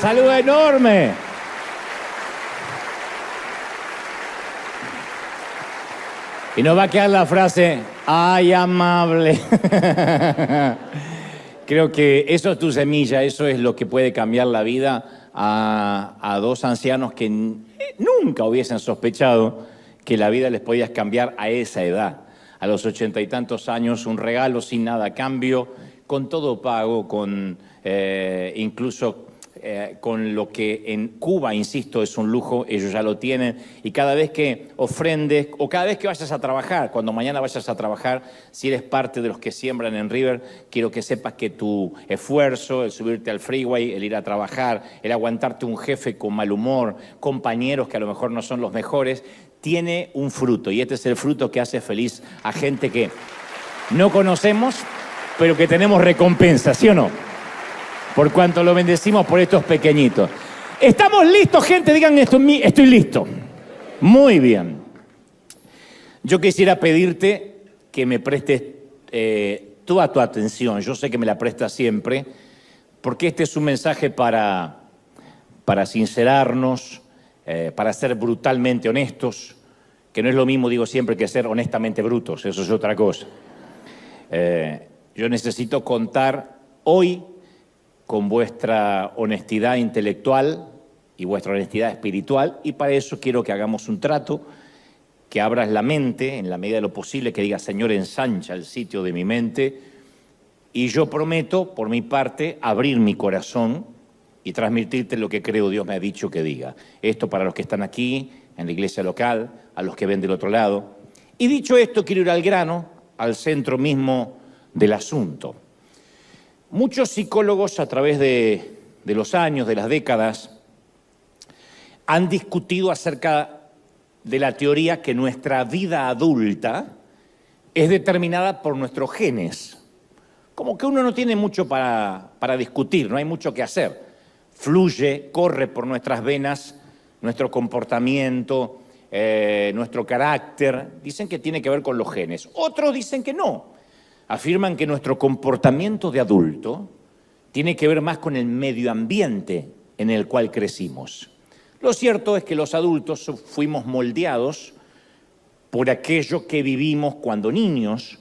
saludo enorme. Y nos va a quedar la frase, ¡ay, amable! Creo que eso es tu semilla, eso es lo que puede cambiar la vida a dos ancianos que nunca hubiesen sospechado que la vida les podía cambiar a esa edad. A los 80 y tantos años, un regalo sin nada a cambio, con todo pago, con incluso con lo que en Cuba, insisto, es un lujo, ellos ya lo tienen, y cada vez que ofrendes, o cada vez que vayas a trabajar, cuando mañana vayas a trabajar, si eres parte de los que siembran en River, quiero que sepas que tu esfuerzo, el subirte al freeway, el ir a trabajar, el aguantarte un jefe con mal humor, compañeros que a lo mejor no son los mejores, tiene un fruto, y este es el fruto que hace feliz a gente que no conocemos, pero que tenemos recompensa, ¿sí o no? Por cuanto lo bendecimos por estos pequeñitos. ¿Estamos listos, gente? Digan esto, estoy listo. Muy bien. Yo quisiera pedirte que me prestes toda tu atención. Yo sé que me la prestas siempre, porque este es un mensaje para sincerarnos, para ser brutalmente honestos, que no es lo mismo, digo siempre, que ser honestamente brutos. Eso es otra cosa. Yo necesito contar hoy con vuestra honestidad intelectual y vuestra honestidad espiritual, y para eso quiero que hagamos un trato, que abras la mente en la medida de lo posible, que digas, Señor, ensancha el sitio de mi mente, y yo prometo, por mi parte, abrir mi corazón y transmitirte lo que creo Dios me ha dicho que diga. Esto para los que están aquí, en la iglesia local, a los que ven del otro lado. Y dicho esto, quiero ir al grano, al centro mismo del asunto. Muchos psicólogos a través de los años, de las décadas, han discutido acerca de la teoría que nuestra vida adulta es determinada por nuestros genes. Como que uno no tiene mucho para discutir, no hay mucho que hacer. Fluye, corre por nuestras venas nuestro comportamiento, nuestro carácter. Dicen que tiene que ver con los genes. Otros dicen que no. Afirman que nuestro comportamiento de adulto tiene que ver más con el medio ambiente en el cual crecimos. Lo cierto es que los adultos fuimos moldeados por aquello que vivimos cuando niños,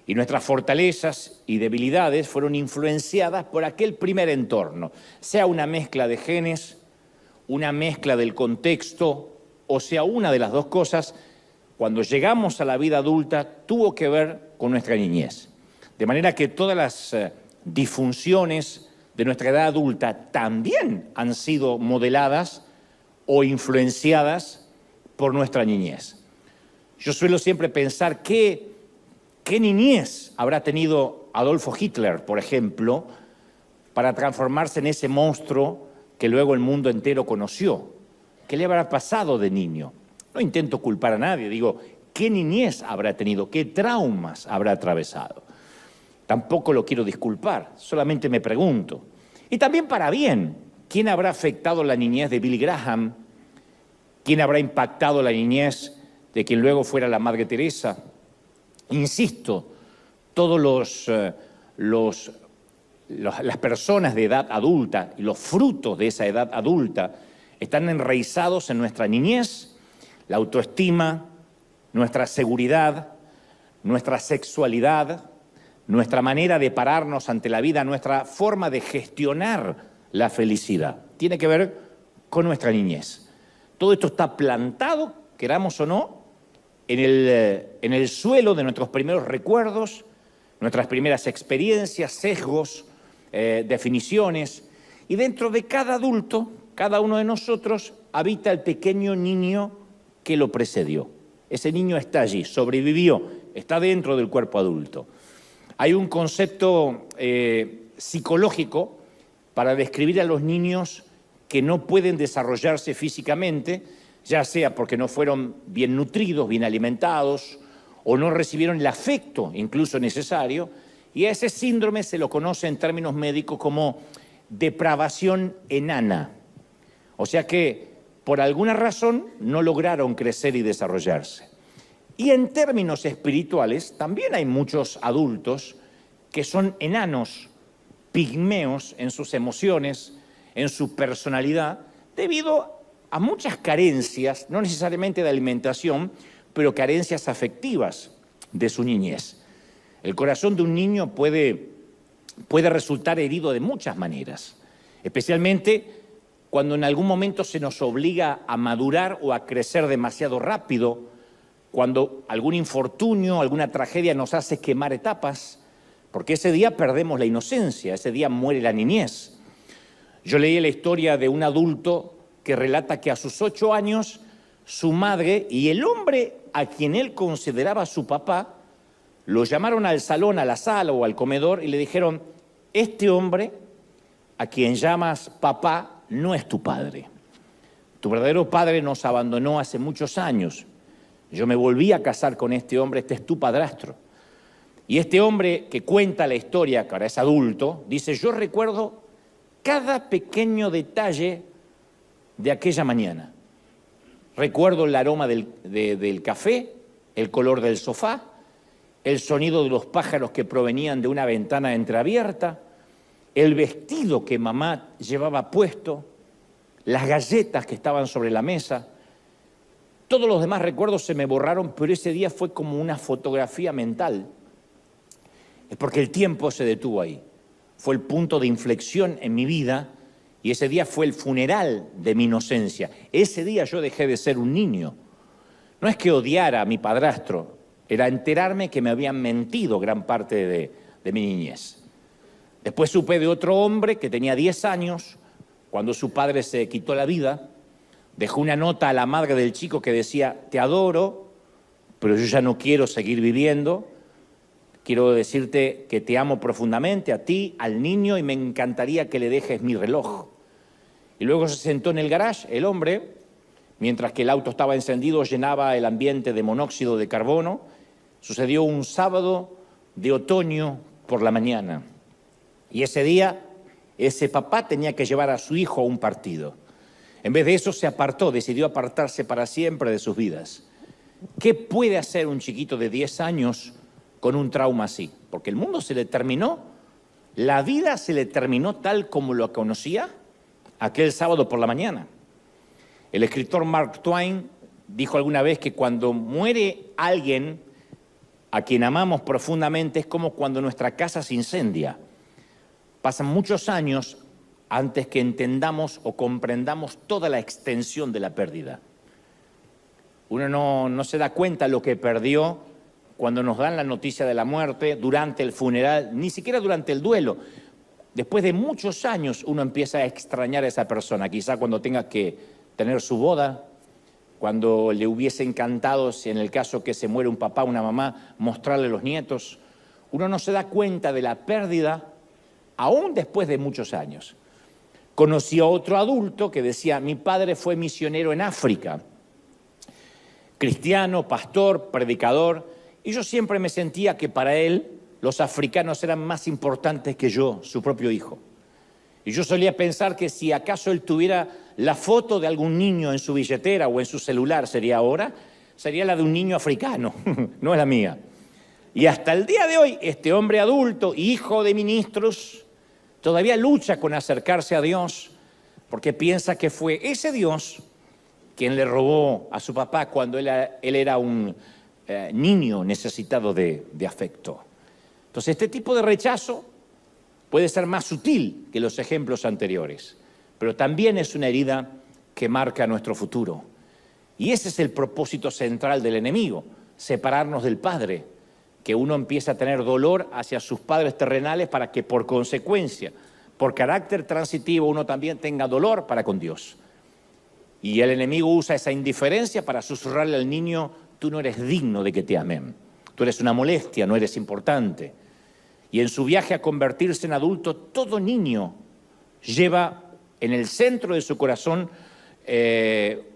y nuestras fortalezas y debilidades fueron influenciadas por aquel primer entorno, sea una mezcla de genes, una mezcla del contexto, o sea una de las dos cosas. Cuando llegamos a la vida adulta tuvo que ver con nuestra niñez. De manera que todas las disfunciones de nuestra edad adulta también han sido modeladas o influenciadas por nuestra niñez. Yo suelo siempre pensar qué niñez habrá tenido Adolfo Hitler, por ejemplo, para transformarse en ese monstruo que luego el mundo entero conoció. ¿Qué le habrá pasado de niño? No intento culpar a nadie, digo, ¿qué niñez habrá tenido? ¿Qué traumas habrá atravesado? Tampoco lo quiero disculpar, solamente me pregunto. Y también para bien, ¿quién habrá afectado la niñez de Billy Graham? ¿Quién habrá impactado la niñez de quien luego fuera la Madre Teresa? Insisto, todos las personas de edad adulta y los frutos de esa edad adulta están enraizados en nuestra niñez. La autoestima, nuestra seguridad, nuestra sexualidad, nuestra manera de pararnos ante la vida, nuestra forma de gestionar la felicidad. Tiene que ver con nuestra niñez. Todo esto está plantado, queramos o no, en el suelo de nuestros primeros recuerdos, nuestras primeras experiencias, sesgos, definiciones. Y dentro de cada adulto, cada uno de nosotros, habita el pequeño niño que lo precedió. Ese niño está allí, sobrevivió, está dentro del cuerpo adulto. Hay un concepto psicológico para describir a los niños que no pueden desarrollarse físicamente, ya sea porque no fueron bien nutridos, bien alimentados, o no recibieron el afecto incluso necesario, y a ese síndrome se lo conoce en términos médicos como depravación enana. O sea que por alguna razón no lograron crecer y desarrollarse. Y en términos espirituales también hay muchos adultos que son enanos, pigmeos en sus emociones, en su personalidad debido a muchas carencias, no necesariamente de alimentación, pero carencias afectivas de su niñez. El corazón de un niño puede resultar herido de muchas maneras, especialmente cuando en algún momento se nos obliga a madurar o a crecer demasiado rápido, cuando algún infortunio, alguna tragedia nos hace quemar etapas, porque ese día perdemos la inocencia, ese día muere la niñez. Yo leí la historia de un adulto que relata que a sus 8 años su madre y el hombre a quien él consideraba su papá lo llamaron al salón, a la sala o al comedor y le dijeron: este hombre a quien llamas papá no es tu padre. Tu verdadero padre nos abandonó hace muchos años. Yo me volví a casar con este hombre, este es tu padrastro. Y este hombre que cuenta la historia, que ahora es adulto, dice: yo recuerdo cada pequeño detalle de aquella mañana. Recuerdo el aroma del café, el color del sofá, el sonido de los pájaros que provenían de una ventana entreabierta, el vestido que mamá llevaba puesto, las galletas que estaban sobre la mesa. Todos los demás recuerdos se me borraron, pero ese día fue como una fotografía mental. Es porque el tiempo se detuvo ahí. Fue el punto de inflexión en mi vida y ese día fue el funeral de mi inocencia. Ese día yo dejé de ser un niño. No es que odiara a mi padrastro, era enterarme que me habían mentido gran parte de mi niñez. Después supe de otro hombre que tenía 10 años, cuando su padre se quitó la vida, dejó una nota a la madre del chico que decía: te adoro, pero yo ya no quiero seguir viviendo. Quiero decirte que te amo profundamente, a ti, al niño, y me encantaría que le dejes mi reloj. Y luego se sentó en el garage, el hombre, mientras que el auto estaba encendido, llenaba el ambiente de monóxido de carbono. Sucedió un sábado de otoño por la mañana. Y ese día, ese papá tenía que llevar a su hijo a un partido. En vez de eso se apartó, decidió apartarse para siempre de sus vidas. ¿Qué puede hacer un chiquito de 10 años con un trauma así? Porque el mundo se le terminó, la vida se le terminó tal como lo conocía aquel sábado por la mañana. El escritor Mark Twain dijo alguna vez que cuando muere alguien a quien amamos profundamente es como cuando nuestra casa se incendia. Pasan muchos años antes que entendamos o comprendamos toda la extensión de la pérdida. Uno no se da cuenta lo que perdió cuando nos dan la noticia de la muerte, durante el funeral, ni siquiera durante el duelo. Después de muchos años uno empieza a extrañar a esa persona, quizá cuando tenga que tener su boda, cuando le hubiese encantado, si en el caso que se muere un papá o una mamá, mostrarle los nietos. Uno no se da cuenta de la pérdida aún después de muchos años. Conocí a otro adulto que decía: mi padre fue misionero en África, cristiano, pastor, predicador, y yo siempre me sentía que para él los africanos eran más importantes que yo, su propio hijo. Y yo solía pensar que si acaso él tuviera la foto de algún niño en su billetera o en su celular, sería la de un niño africano, no es la mía. Y hasta el día de hoy, este hombre adulto, hijo de ministros, todavía lucha con acercarse a Dios porque piensa que fue ese Dios quien le robó a su papá cuando él era un niño necesitado de afecto. Entonces, este tipo de rechazo puede ser más sutil que los ejemplos anteriores, pero también es una herida que marca nuestro futuro. Y ese es el propósito central del enemigo, separarnos del Padre, que uno empieza a tener dolor hacia sus padres terrenales para que por consecuencia, por carácter transitivo, uno también tenga dolor para con Dios. Y el enemigo usa esa indiferencia para susurrarle al niño: tú no eres digno de que te amen, tú eres una molestia, no eres importante. Y en su viaje a convertirse en adulto, todo niño lleva en el centro de su corazón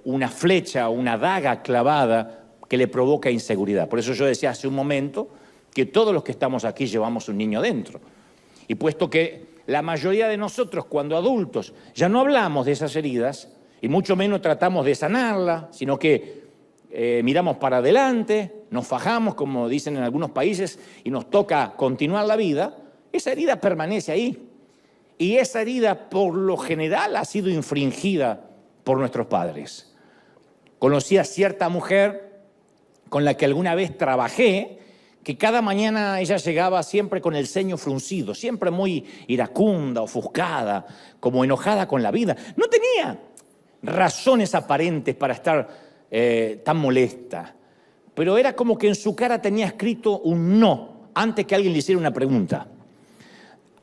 una flecha, una daga clavada que le provoca inseguridad. Por eso yo decía hace un momento que todos los que estamos aquí llevamos un niño dentro. Y puesto que la mayoría de nosotros, cuando adultos, ya no hablamos de esas heridas, y mucho menos tratamos de sanarla, sino que miramos para adelante, nos fajamos, como dicen en algunos países, y nos toca continuar la vida, esa herida permanece ahí. y esa herida por lo general ha sido infringida por nuestros padres. Conocí a cierta mujer con la que alguna vez trabajé, que cada mañana ella llegaba siempre con el ceño fruncido, siempre muy iracunda, ofuscada, como enojada con la vida. No tenía razones aparentes para estar tan molesta, pero era como que en su cara tenía escrito un no antes que alguien le hiciera una pregunta.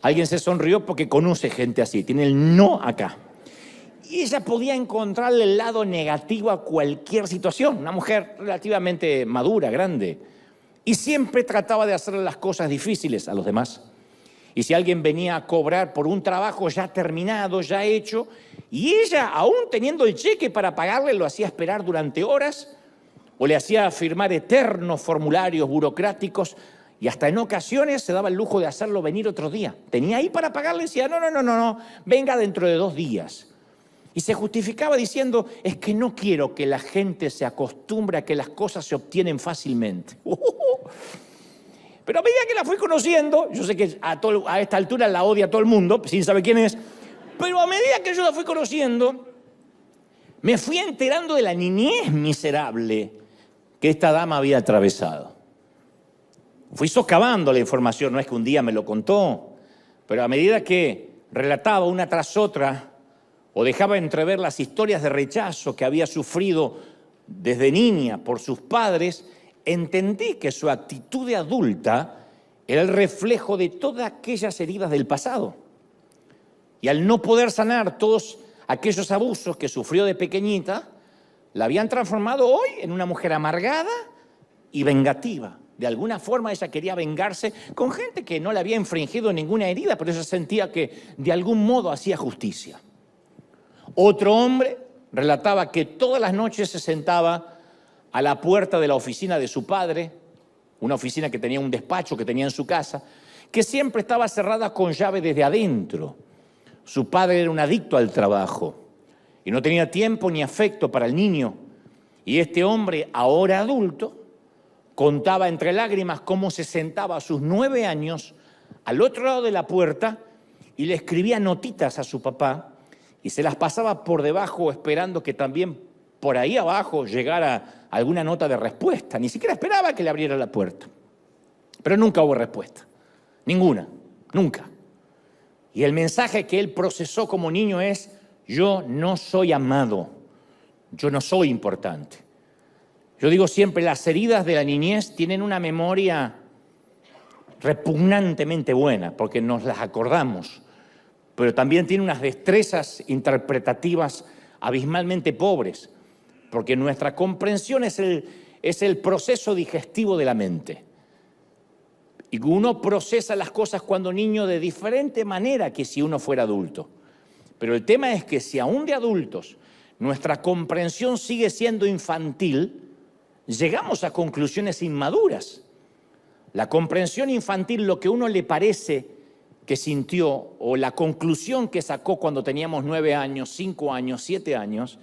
Alguien se sonrió porque conoce gente así, tiene el no acá. Y ella podía encontrarle el lado negativo a cualquier situación, una mujer relativamente madura, grande, y siempre trataba de hacerle las cosas difíciles a los demás. Y si alguien venía a cobrar por un trabajo ya terminado, ya hecho, y ella, aún teniendo el cheque para pagarle, lo hacía esperar durante horas, o le hacía firmar eternos formularios burocráticos, y hasta en ocasiones se daba el lujo de hacerlo venir otro día. Tenía ahí para pagarle y decía, no, venga dentro de 2 días. Y se justificaba diciendo, es que no quiero que la gente se acostumbre a que las cosas se obtienen fácilmente. Pero a medida que la fui conociendo, yo sé que a esta altura la odia todo el mundo, sin saber quién es, pero a medida que yo la fui conociendo, me fui enterando de la niñez miserable que esta dama había atravesado. Fui socavando la información, no es que un día me lo contó, pero a medida que relataba una tras otra, o dejaba entrever las historias de rechazo que había sufrido desde niña por sus padres, entendí que su actitud de adulta era el reflejo de todas aquellas heridas del pasado. Y al no poder sanar todos aquellos abusos que sufrió de pequeñita, la habían transformado hoy en una mujer amargada y vengativa. De alguna forma ella quería vengarse con gente que no le había infringido ninguna herida, pero ella sentía que de algún modo hacía justicia. Otro hombre relataba que todas las noches se sentaba a la puerta de la oficina de su padre, una oficina que tenía un despacho que tenía en su casa, que siempre estaba cerrada con llave desde adentro. Su padre era un adicto al trabajo y no tenía tiempo ni afecto para el niño. Y este hombre, ahora adulto, contaba entre lágrimas cómo se sentaba a sus 9 años al otro lado de la puerta y le escribía notitas a su papá y se las pasaba por debajo esperando que también por ahí abajo llegara alguna nota de respuesta. Ni siquiera esperaba que le abriera la puerta. Pero nunca hubo respuesta. Ninguna. Nunca. Y el mensaje que él procesó como niño es, yo no soy amado. Yo no soy importante. Yo digo siempre, las heridas de la niñez tienen una memoria repugnantemente buena, porque nos las acordamos, pero también tiene unas destrezas interpretativas abismalmente pobres, porque nuestra comprensión es el proceso digestivo de la mente. Y uno procesa las cosas cuando niño de diferente manera que si uno fuera adulto. Pero el tema es que si aún de adultos nuestra comprensión sigue siendo infantil, llegamos a conclusiones inmaduras. La comprensión infantil, lo que uno le parece que sintió, o la conclusión que sacó cuando teníamos 9 años, 5 años, 7 años,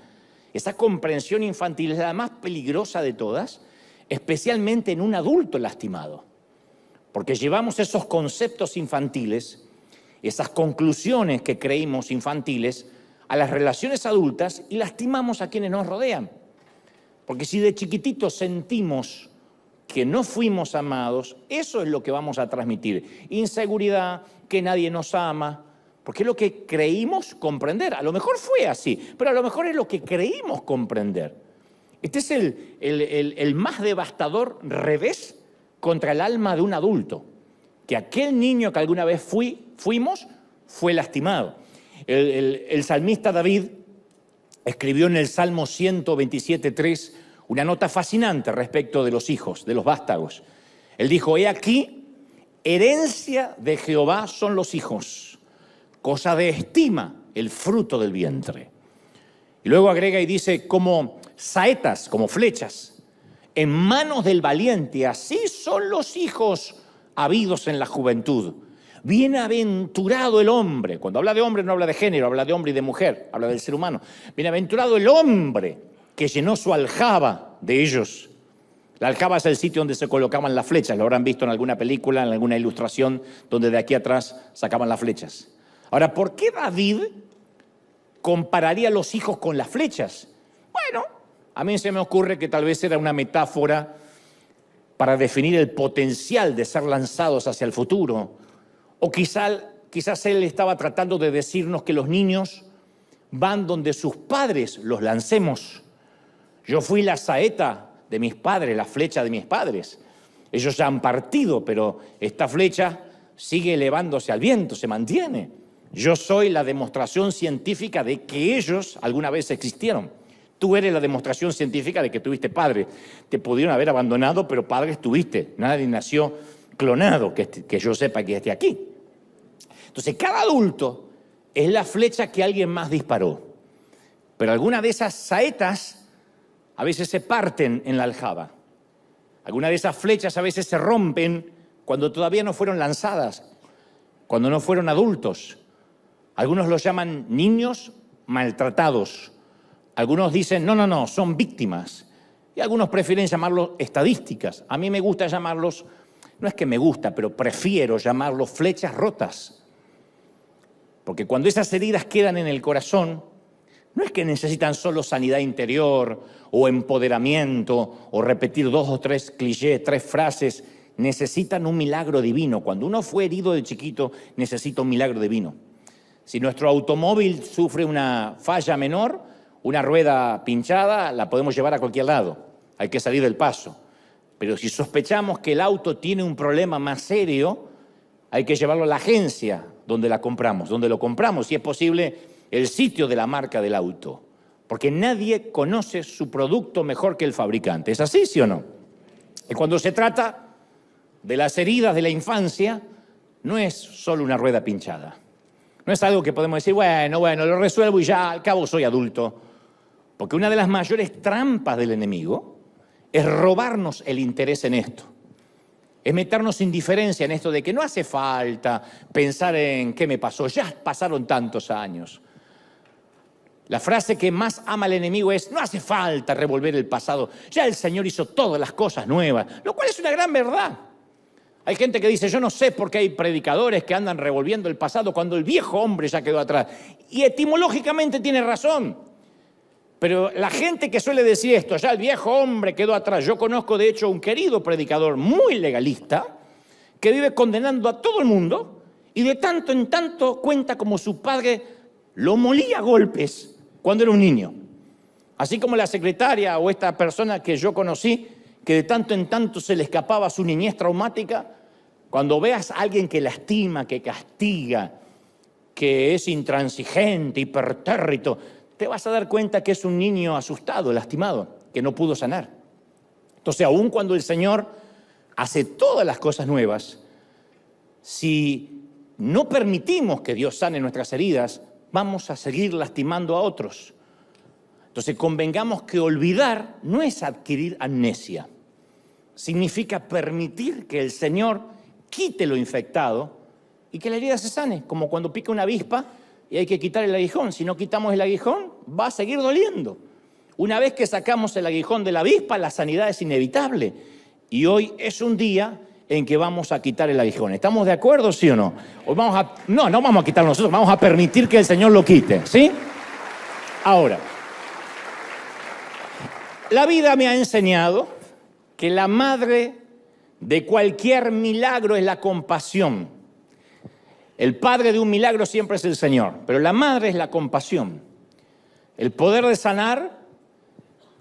esa comprensión infantil es la más peligrosa de todas, especialmente en un adulto lastimado. Porque llevamos esos conceptos infantiles, esas conclusiones que creímos infantiles, a las relaciones adultas y lastimamos a quienes nos rodean. Porque si de chiquititos sentimos que no fuimos amados, eso es lo que vamos a transmitir. Inseguridad, que nadie nos ama, porque es lo que creímos comprender. A lo mejor fue así, pero a lo mejor es lo que creímos comprender. Este es el más devastador revés contra el alma de un adulto, que aquel niño que alguna vez fuimos fue lastimado. El salmista David escribió en el Salmo 127:3 una nota fascinante respecto de los hijos, de los vástagos. Él dijo, he aquí, herencia de Jehová son los hijos, cosa de estima el fruto del vientre. Y luego agrega y dice, como saetas, como flechas, en manos del valiente, así son los hijos habidos en la juventud. Bienaventurado el hombre. Cuando habla de hombre no habla de género, habla de hombre y de mujer, habla del ser humano. Bienaventurado el hombre que llenó su aljaba de ellos. La aljaba es el sitio donde se colocaban las flechas. Lo habrán visto en alguna película, en alguna ilustración, donde de aquí atrás sacaban las flechas. Ahora, ¿por qué David compararía a los hijos con las flechas? Bueno, a mí se me ocurre que tal vez era una metáfora para definir el potencial de ser lanzados hacia el futuro. O quizás él estaba tratando de decirnos que los niños van donde sus padres los lancemos. Yo fui la saeta de mis padres, la flecha de mis padres. Ellos ya han partido, pero esta flecha sigue elevándose al viento, se mantiene. Yo soy la demostración científica de que ellos alguna vez existieron. Tú eres la demostración científica de que tuviste padre. Te pudieron haber abandonado, pero padres tuviste. Nadie nació clonado, que yo sepa que esté aquí. Entonces, cada adulto es la flecha que alguien más disparó. Pero algunas de esas saetas a veces se parten en la aljaba. Algunas de esas flechas a veces se rompen cuando todavía no fueron lanzadas, cuando no fueron adultos. Algunos los llaman niños maltratados. Algunos dicen, no, son víctimas. Y algunos prefieren llamarlos estadísticas. A mí me gusta llamarlos, no es que me gusta, pero prefiero llamarlos flechas rotas. Porque cuando esas heridas quedan en el corazón, no es que necesitan solo sanidad interior o empoderamiento o repetir 2 o 3 clichés, 3 frases. Necesitan un milagro divino. Cuando uno fue herido de chiquito, necesita un milagro divino. Si nuestro automóvil sufre una falla menor, una rueda pinchada, la podemos llevar a cualquier lado. Hay que salir del paso. Pero si sospechamos que el auto tiene un problema más serio, hay que llevarlo a la agencia donde lo compramos, si es posible, el sitio de la marca del auto. Porque nadie conoce su producto mejor que el fabricante. ¿Es así, sí o no? Y cuando se trata de las heridas de la infancia, no es solo una rueda pinchada. No es algo que podemos decir, bueno, lo resuelvo y ya, al cabo soy adulto. Porque una de las mayores trampas del enemigo es robarnos el interés en esto. Es meternos indiferencia en esto de que no hace falta pensar en qué me pasó, ya pasaron tantos años. La frase que más ama el enemigo es, no hace falta revolver el pasado, ya el Señor hizo todas las cosas nuevas, lo cual es una gran verdad. Hay gente que dice, yo no sé por qué hay predicadores que andan revolviendo el pasado cuando el viejo hombre ya quedó atrás. Y etimológicamente tiene razón. Pero la gente que suele decir esto, ya el viejo hombre quedó atrás. Yo conozco de hecho un querido predicador muy legalista que vive condenando a todo el mundo y de tanto en tanto cuenta como su padre lo molía a golpes cuando era un niño. Así como la secretaria o esta persona que yo conocí, que de tanto en tanto se le escapaba su niñez traumática. Cuando veas a alguien que lastima, que castiga, que es intransigente, hipertérrito, te vas a dar cuenta que es un niño asustado, lastimado, que no pudo sanar. Entonces, aun cuando el Señor hace todas las cosas nuevas, si no permitimos que Dios sane nuestras heridas, vamos a seguir lastimando a otros. Entonces, convengamos que olvidar no es adquirir amnesia. Significa permitir que el Señor quite lo infectado y que la herida se sane, como cuando pica una avispa y hay que quitar el aguijón. Si no quitamos el aguijón, va a seguir doliendo. Una vez que sacamos el aguijón de la avispa, la sanidad es inevitable. Y hoy es un día en que vamos a quitar el aguijón. ¿Estamos de acuerdo, sí o no? Hoy no vamos a quitarlo nosotros, vamos a permitir que el Señor lo quite, ¿sí? Ahora, la vida me ha enseñado que la madre de cualquier milagro es la compasión. El padre de un milagro siempre es el Señor, pero la madre es la compasión. El poder de sanar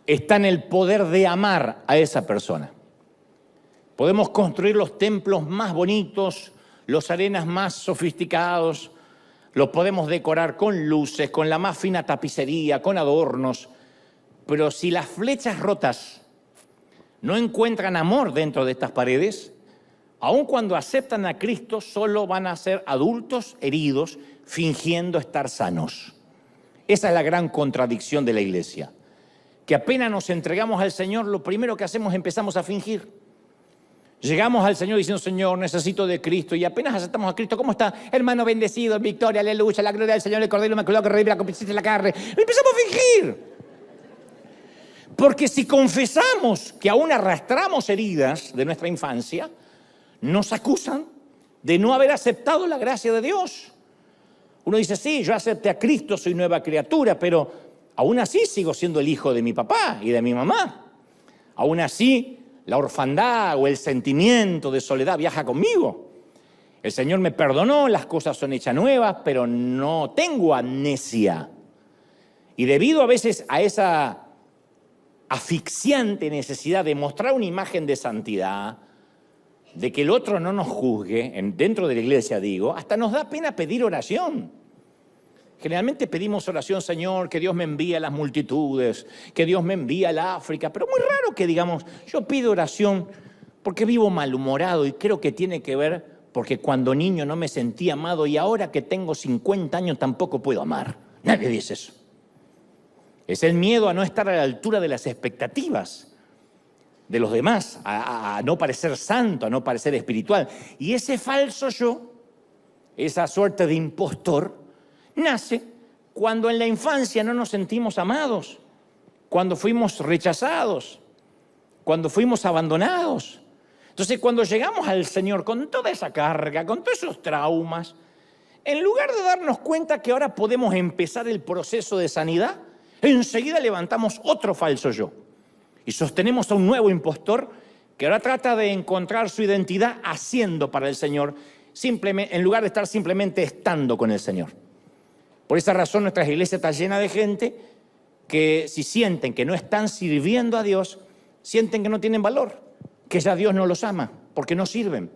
está en el poder de amar a esa persona. Podemos construir los templos más bonitos, los arenas más sofisticados, los podemos decorar con luces, con la más fina tapicería, con adornos, pero si las flechas rotas no encuentran amor dentro de estas paredes, aun cuando aceptan a Cristo, solo van a ser adultos heridos fingiendo estar sanos. Esa es la gran contradicción de la iglesia, que apenas nos entregamos al Señor, lo primero que hacemos es empezamos a fingir. Llegamos al Señor diciendo, Señor, necesito de Cristo, y apenas aceptamos a Cristo, ¿cómo está? Hermano bendecido, victoria, aleluya, la gloria del Señor, el Cordero Inmaculado que revive la concupiscencia de la carne. Empezamos a fingir. Porque si confesamos que aún arrastramos heridas de nuestra infancia, nos acusan de no haber aceptado la gracia de Dios. Uno dice, sí, yo acepté a Cristo, soy nueva criatura, pero aún así sigo siendo el hijo de mi papá y de mi mamá. Aún así, la orfandad o el sentimiento de soledad viaja conmigo. El Señor me perdonó, las cosas son hechas nuevas, pero no tengo amnesia. Y debido a veces a esa asfixiante necesidad de mostrar una imagen de santidad, de que el otro no nos juzgue, dentro de la iglesia digo, hasta nos da pena pedir oración. Generalmente pedimos oración, Señor, que Dios me envíe a las multitudes, que Dios me envíe al África, pero muy raro que digamos, yo pido oración porque vivo malhumorado y creo que tiene que ver porque cuando niño no me sentí amado y ahora que tengo 50 años tampoco puedo amar. Nadie dice eso. Es el miedo a no estar a la altura de las expectativas de los demás, a no parecer santo, a no parecer espiritual. Y ese falso yo, esa suerte de impostor, nace cuando en la infancia no nos sentimos amados, cuando fuimos rechazados, cuando fuimos abandonados. Entonces, cuando llegamos al Señor con toda esa carga, con todos esos traumas, en lugar de darnos cuenta que ahora podemos empezar el proceso de sanidad, enseguida levantamos otro falso yo y sostenemos a un nuevo impostor que ahora trata de encontrar su identidad haciendo para el Señor, en lugar de estar simplemente estando con el Señor. Por esa razón nuestra iglesia está llena de gente que si sienten que no están sirviendo a Dios, sienten que no tienen valor, que ya Dios no los ama, porque no sirven.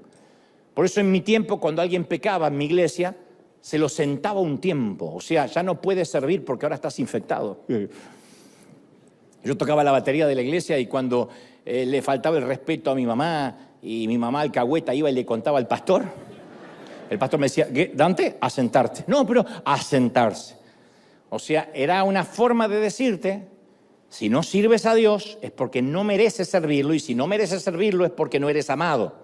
Por eso en mi tiempo, cuando alguien pecaba en mi iglesia, se lo sentaba un tiempo, o sea, ya no puedes servir porque ahora estás infectado. Yo tocaba la batería de la iglesia y cuando le faltaba el respeto a mi mamá y mi mamá alcahueta iba y le contaba al pastor, el pastor me decía, Dante, a sentarte. No, pero a sentarse. O sea, era una forma de decirte, si no sirves a Dios es porque no mereces servirlo y si no mereces servirlo es porque no eres amado.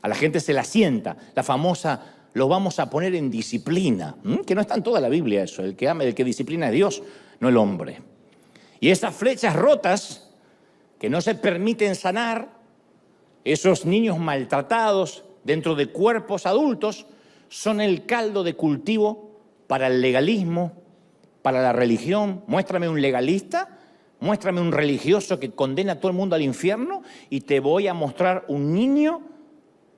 A la gente se la sienta, la famosa, lo vamos a poner en disciplina, que no está en toda la Biblia eso, el que disciplina es Dios, no el hombre. Y esas flechas rotas que no se permiten sanar, esos niños maltratados dentro de cuerpos adultos, son el caldo de cultivo para el legalismo, para la religión. Muéstrame un legalista, muéstrame un religioso que condena a todo el mundo al infierno y te voy a mostrar un niño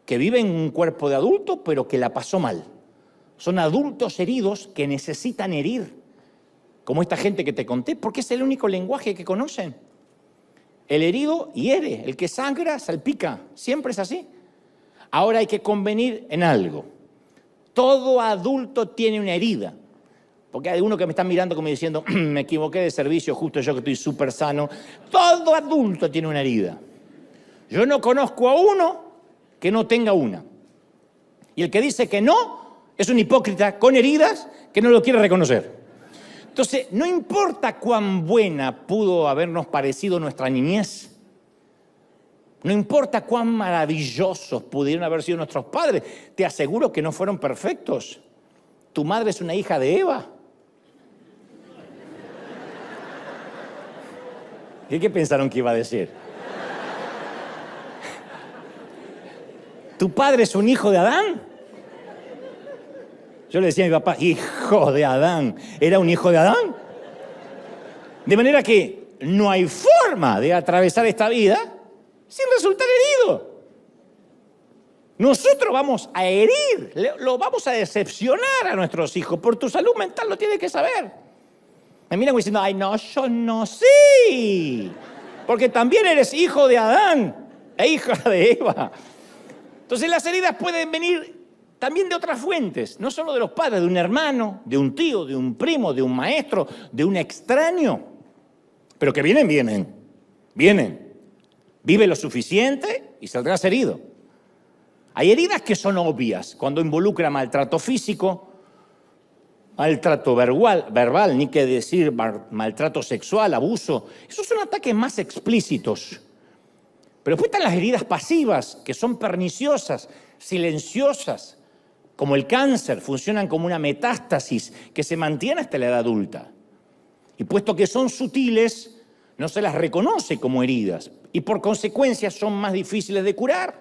que vive en un cuerpo de adulto, pero que la pasó mal. Son adultos heridos que necesitan herir, como esta gente que te conté, porque es el único lenguaje que conocen. El herido hiere, el que sangra salpica, siempre es así. Ahora hay que convenir en algo. Todo adulto tiene una herida. Porque hay uno que me está mirando como diciendo, me equivoqué de servicio, justo yo que estoy súper sano. Todo adulto tiene una herida. Yo no conozco a uno que no tenga una. Y el que dice que no, es un hipócrita con heridas que no lo quiere reconocer. Entonces, no importa cuán buena pudo habernos parecido nuestra niñez, no importa cuán maravillosos pudieron haber sido nuestros padres, te aseguro que no fueron perfectos. Tu madre es una hija de Eva. ¿Y qué pensaron que iba a decir? ¿Tu padre es un hijo de Adán? Yo le decía a mi papá, hijo de Adán. ¿Era un hijo de Adán? De manera que no hay forma de atravesar esta vida sin resultar herido. Nosotros vamos a herir, lo vamos a decepcionar a nuestros hijos. Por tu salud mental lo tienes que saber. Me miran diciendo, ay no, yo no sé. Porque también eres hijo de Adán e hija de Eva. Entonces las heridas pueden venir también de otras fuentes, no solo de los padres, de un hermano, de un tío, de un primo, de un maestro, de un extraño. Pero que vienen. Vive lo suficiente y saldrás herido. Hay heridas que son obvias, cuando involucra maltrato físico, maltrato verbal, ni que decir maltrato sexual, abuso. Esos son ataques más explícitos. Pero después están las heridas pasivas, que son perniciosas, silenciosas, como el cáncer, funcionan como una metástasis que se mantiene hasta la edad adulta. Y puesto que son sutiles, no se las reconoce como heridas y por consecuencia son más difíciles de curar.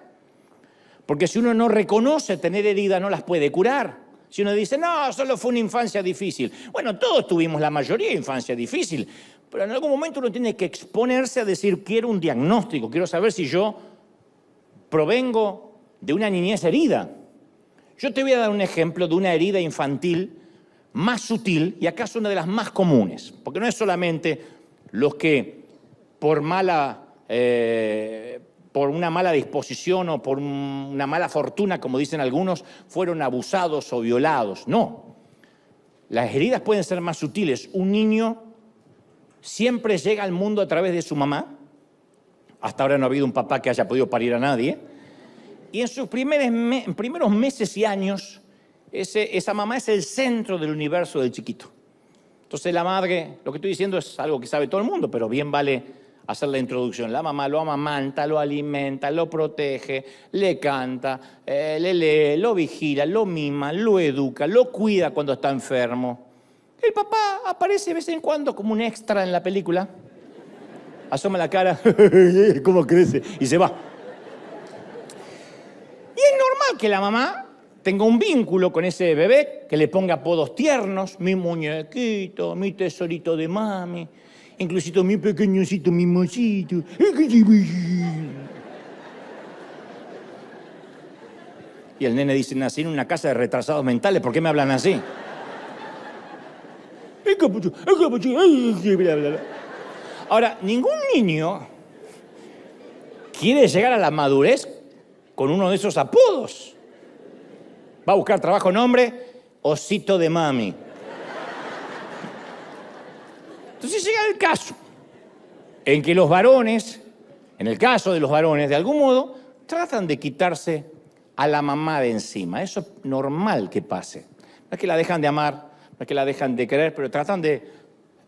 Porque si uno no reconoce tener heridas, no las puede curar. Si uno dice, no, solo fue una infancia difícil. Bueno, todos tuvimos la mayoría de infancia difícil, pero en algún momento uno tiene que exponerse a decir, quiero un diagnóstico, quiero saber si yo provengo de una niñez herida. Yo te voy a dar un ejemplo de una herida infantil más sutil y acaso una de las más comunes, porque no es solamente los que por una mala disposición o por una mala fortuna, como dicen algunos, fueron abusados o violados. No. Las heridas pueden ser más sutiles. Un niño siempre llega al mundo a través de su mamá. Hasta ahora no ha habido un papá que haya podido parir a nadie. Y en sus primeros meses y años, esa mamá es el centro del universo del chiquito. Entonces la madre, lo que estoy diciendo es algo que sabe todo el mundo, pero bien vale hacer la introducción. La mamá lo amamanta, lo alimenta, lo protege, le canta, le lee, lo vigila, lo mima, lo educa, lo cuida cuando está enfermo. El papá aparece de vez en cuando como un extra en la película. Asoma la cara, cómo crece, y se va. Y es normal que la mamá tenga un vínculo con ese bebé, que le ponga apodos tiernos, mi muñequito, mi tesorito de mami, inclusito mi pequeñocito, mi mocito. Y el nene dice, nací en una casa de retrasados mentales, ¿por qué me hablan así? Ahora, ningún niño quiere llegar a la madurez con uno de esos apodos. Va a buscar trabajo nombre, osito de mami. Entonces llega el caso en que los varones, en el caso de los varones, de algún modo, tratan de quitarse a la mamá de encima. Eso es normal que pase. No es que la dejan de amar, no es que la dejan de querer, pero tratan de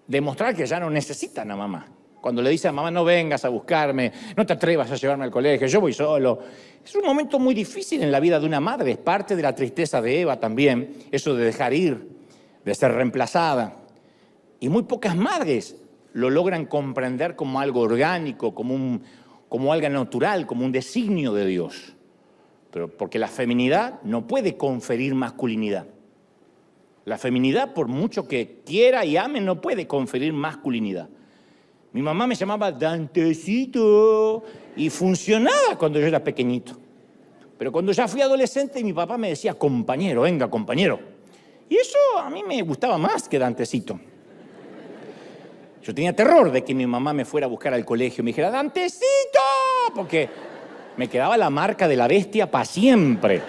demostrar que ya no necesitan a mamá. Cuando le dicen a mamá, no vengas a buscarme, no te atrevas a llevarme al colegio, yo voy solo. Es un momento muy difícil en la vida de una madre, es parte de la tristeza de Eva también, eso de dejar ir, de ser reemplazada. Y muy pocas madres lo logran comprender como algo orgánico, como algo natural, como un designio de Dios. Pero porque la feminidad no puede conferir masculinidad. La feminidad, por mucho que quiera y ame, no puede conferir masculinidad. Mi mamá me llamaba Dantecito y funcionaba cuando yo era pequeñito. Pero cuando ya fui adolescente, mi papá me decía, compañero, venga, compañero. Y eso a mí me gustaba más que Dantecito. Yo tenía terror de que mi mamá me fuera a buscar al colegio y me dijera, ¡Dantecito! Porque me quedaba la marca de la bestia para siempre.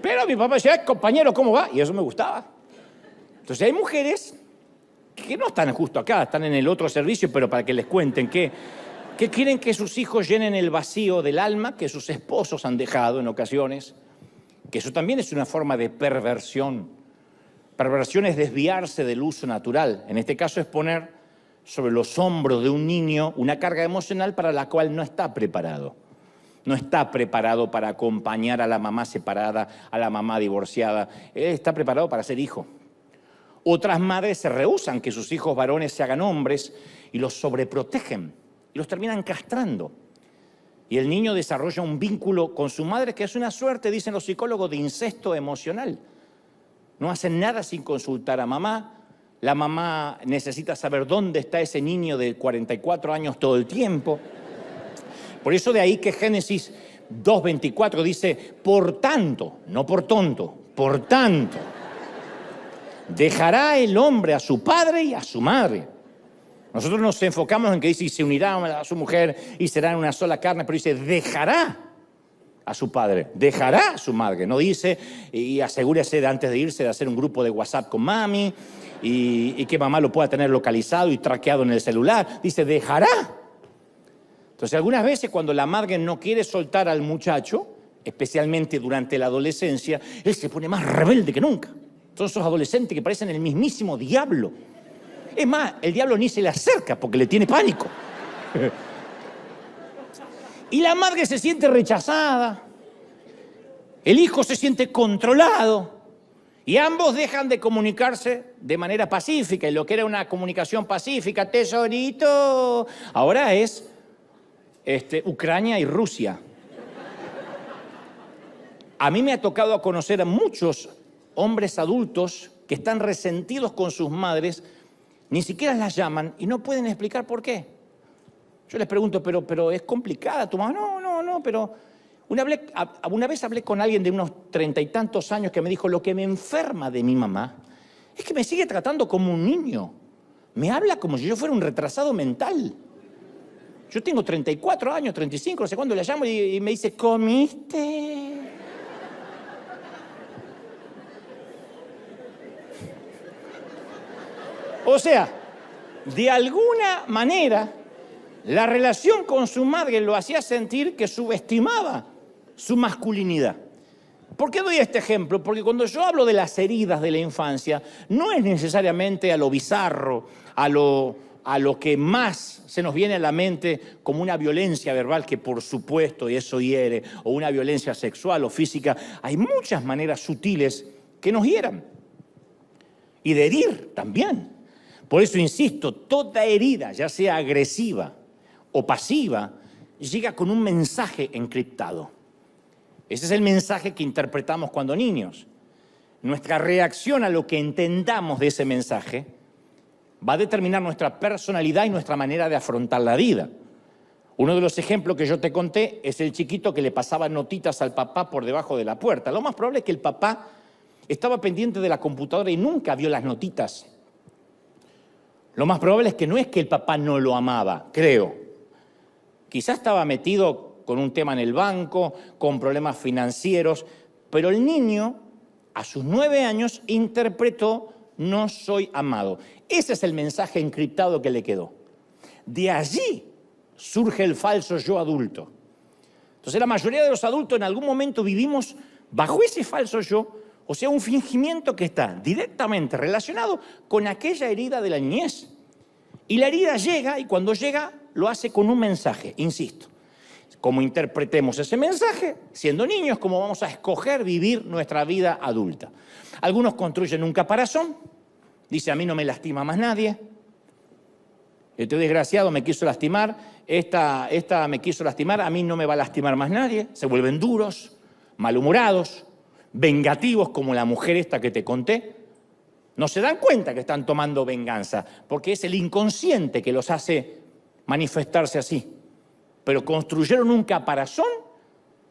Pero mi papá decía, compañero, ¿cómo va? Y eso me gustaba. Entonces hay mujeres que no están justo acá, están en el otro servicio, pero para que les cuenten que quieren que sus hijos llenen el vacío del alma que sus esposos han dejado en ocasiones, que eso también es una forma de perversión. Perversión es desviarse del uso natural. En este caso es poner sobre los hombros de un niño una carga emocional para la cual no está preparado. No está preparado para acompañar a la mamá separada, a la mamá divorciada. Él está preparado para ser hijo. Otras madres se rehúsan que sus hijos varones se hagan hombres y los sobreprotegen y los terminan castrando. Y el niño desarrolla un vínculo con su madre que es una suerte, dicen los psicólogos, de incesto emocional. No hacen nada sin consultar a mamá. La mamá necesita saber dónde está ese niño de 44 años todo el tiempo. Por eso de ahí que Génesis 2:24 dice, por tanto, no por tonto, por tanto, dejará el hombre a su padre y a su madre. Nosotros nos enfocamos en que dice, y se unirá a su mujer y serán una sola carne, pero dice, dejará a su padre, dejará a su madre. No dice, y asegúrese de antes de irse de hacer un grupo de WhatsApp con mami y que mamá lo pueda tener localizado y traqueado en el celular. Dice, dejará. Entonces, algunas veces cuando la madre no quiere soltar al muchacho, especialmente durante la adolescencia, él se pone más rebelde que nunca. Son esos adolescentes que parecen el mismísimo diablo. Es más, el diablo ni se le acerca porque le tiene pánico. Y la madre se siente rechazada, el hijo se siente controlado y ambos dejan de comunicarse de manera pacífica. Y lo que era una comunicación pacífica, tesorito, ahora es Ucrania y Rusia. A mí me ha tocado conocer a muchos hombres adultos que están resentidos con sus madres, ni siquiera las llaman y no pueden explicar por qué. Yo les pregunto, pero es complicada tu mamá. No, pero una vez hablé con alguien de unos 30 y tantos años que me dijo, lo que me enferma de mi mamá es que me sigue tratando como un niño. Me habla como si yo fuera un retrasado mental. Yo tengo 34 años, 35, no sé cuándo, le llamo y me dice, ¿comiste? O sea, de alguna manera, la relación con su madre lo hacía sentir que subestimaba su masculinidad. ¿Por qué doy este ejemplo? Porque cuando yo hablo de las heridas de la infancia, no es necesariamente a lo bizarro, a lo que más se nos viene a la mente como una violencia verbal, que por supuesto y eso hiere, o una violencia sexual o física. Hay muchas maneras sutiles que nos hieran. Y de herir también. Por eso insisto, toda herida, ya sea agresiva o pasiva, llega con un mensaje encriptado. Ese es el mensaje que interpretamos cuando niños. Nuestra reacción a lo que entendamos de ese mensaje va a determinar nuestra personalidad y nuestra manera de afrontar la vida. Uno de los ejemplos que yo te conté es el chiquito que le pasaba notitas al papá por debajo de la puerta. Lo más probable es que el papá estaba pendiente de la computadora y nunca vio las notitas. Lo más probable es que no es que el papá no lo amaba, creo. Quizás estaba metido con un tema en el banco, con problemas financieros, pero el niño, a sus 9 años, interpretó, no soy amado. Ese es el mensaje encriptado que le quedó. De allí surge el falso yo adulto. Entonces la mayoría de los adultos en algún momento vivimos bajo ese falso yo, o sea, un fingimiento que está directamente relacionado con aquella herida de la niñez. Y la herida llega, y cuando llega, lo hace con un mensaje, insisto. Como interpretemos ese mensaje, siendo niños, como vamos a escoger vivir nuestra vida adulta. Algunos construyen un caparazón, dice, a mí no me lastima más nadie, este desgraciado me quiso lastimar, esta me quiso lastimar, a mí no me va a lastimar más nadie. Se vuelven duros, malhumorados, vengativos, como la mujer esta que te conté. No se dan cuenta que están tomando venganza, porque es el inconsciente que los hace manifestarse así. Pero construyeron un caparazón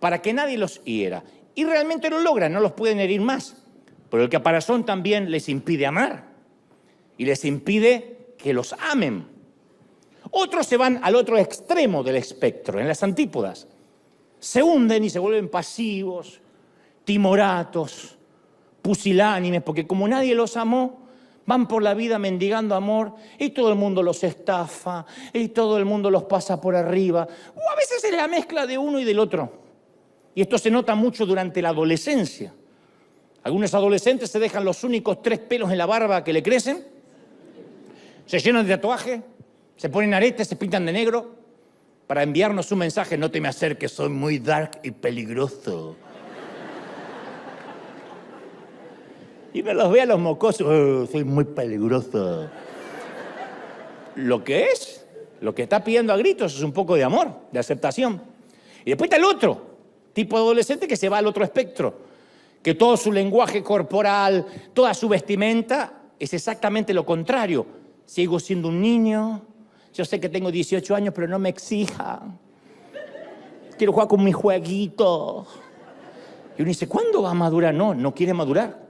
para que nadie los hiera. Y realmente lo logran, no los pueden herir más. Pero el caparazón también les impide amar y les impide que los amen. Otros se van al otro extremo del espectro, en las antípodas. Se hunden y se vuelven pasivos, timoratos, pusilánimes, porque como nadie los amó, van por la vida mendigando amor y todo el mundo los estafa y todo el mundo los pasa por arriba. O a veces es la mezcla de uno y del otro. Y esto se nota mucho durante la adolescencia. Algunos adolescentes se dejan los únicos 3 pelos en la barba que le crecen, se llenan de tatuaje, se ponen aretes, se pintan de negro para enviarnos un mensaje: no te me acerques, soy muy dark y peligroso. Y me los ve a los mocosos, oh, soy muy peligroso. Lo que está pidiendo a gritos es un poco de amor, de aceptación. Y después está el otro tipo de adolescente que se va al otro espectro, que todo su lenguaje corporal, toda su vestimenta es exactamente lo contrario. Sigo siendo un niño, yo sé que tengo 18 años, pero no me exija. Quiero jugar con mis jueguitos. Y uno dice, ¿cuándo va a madurar? No quiere madurar.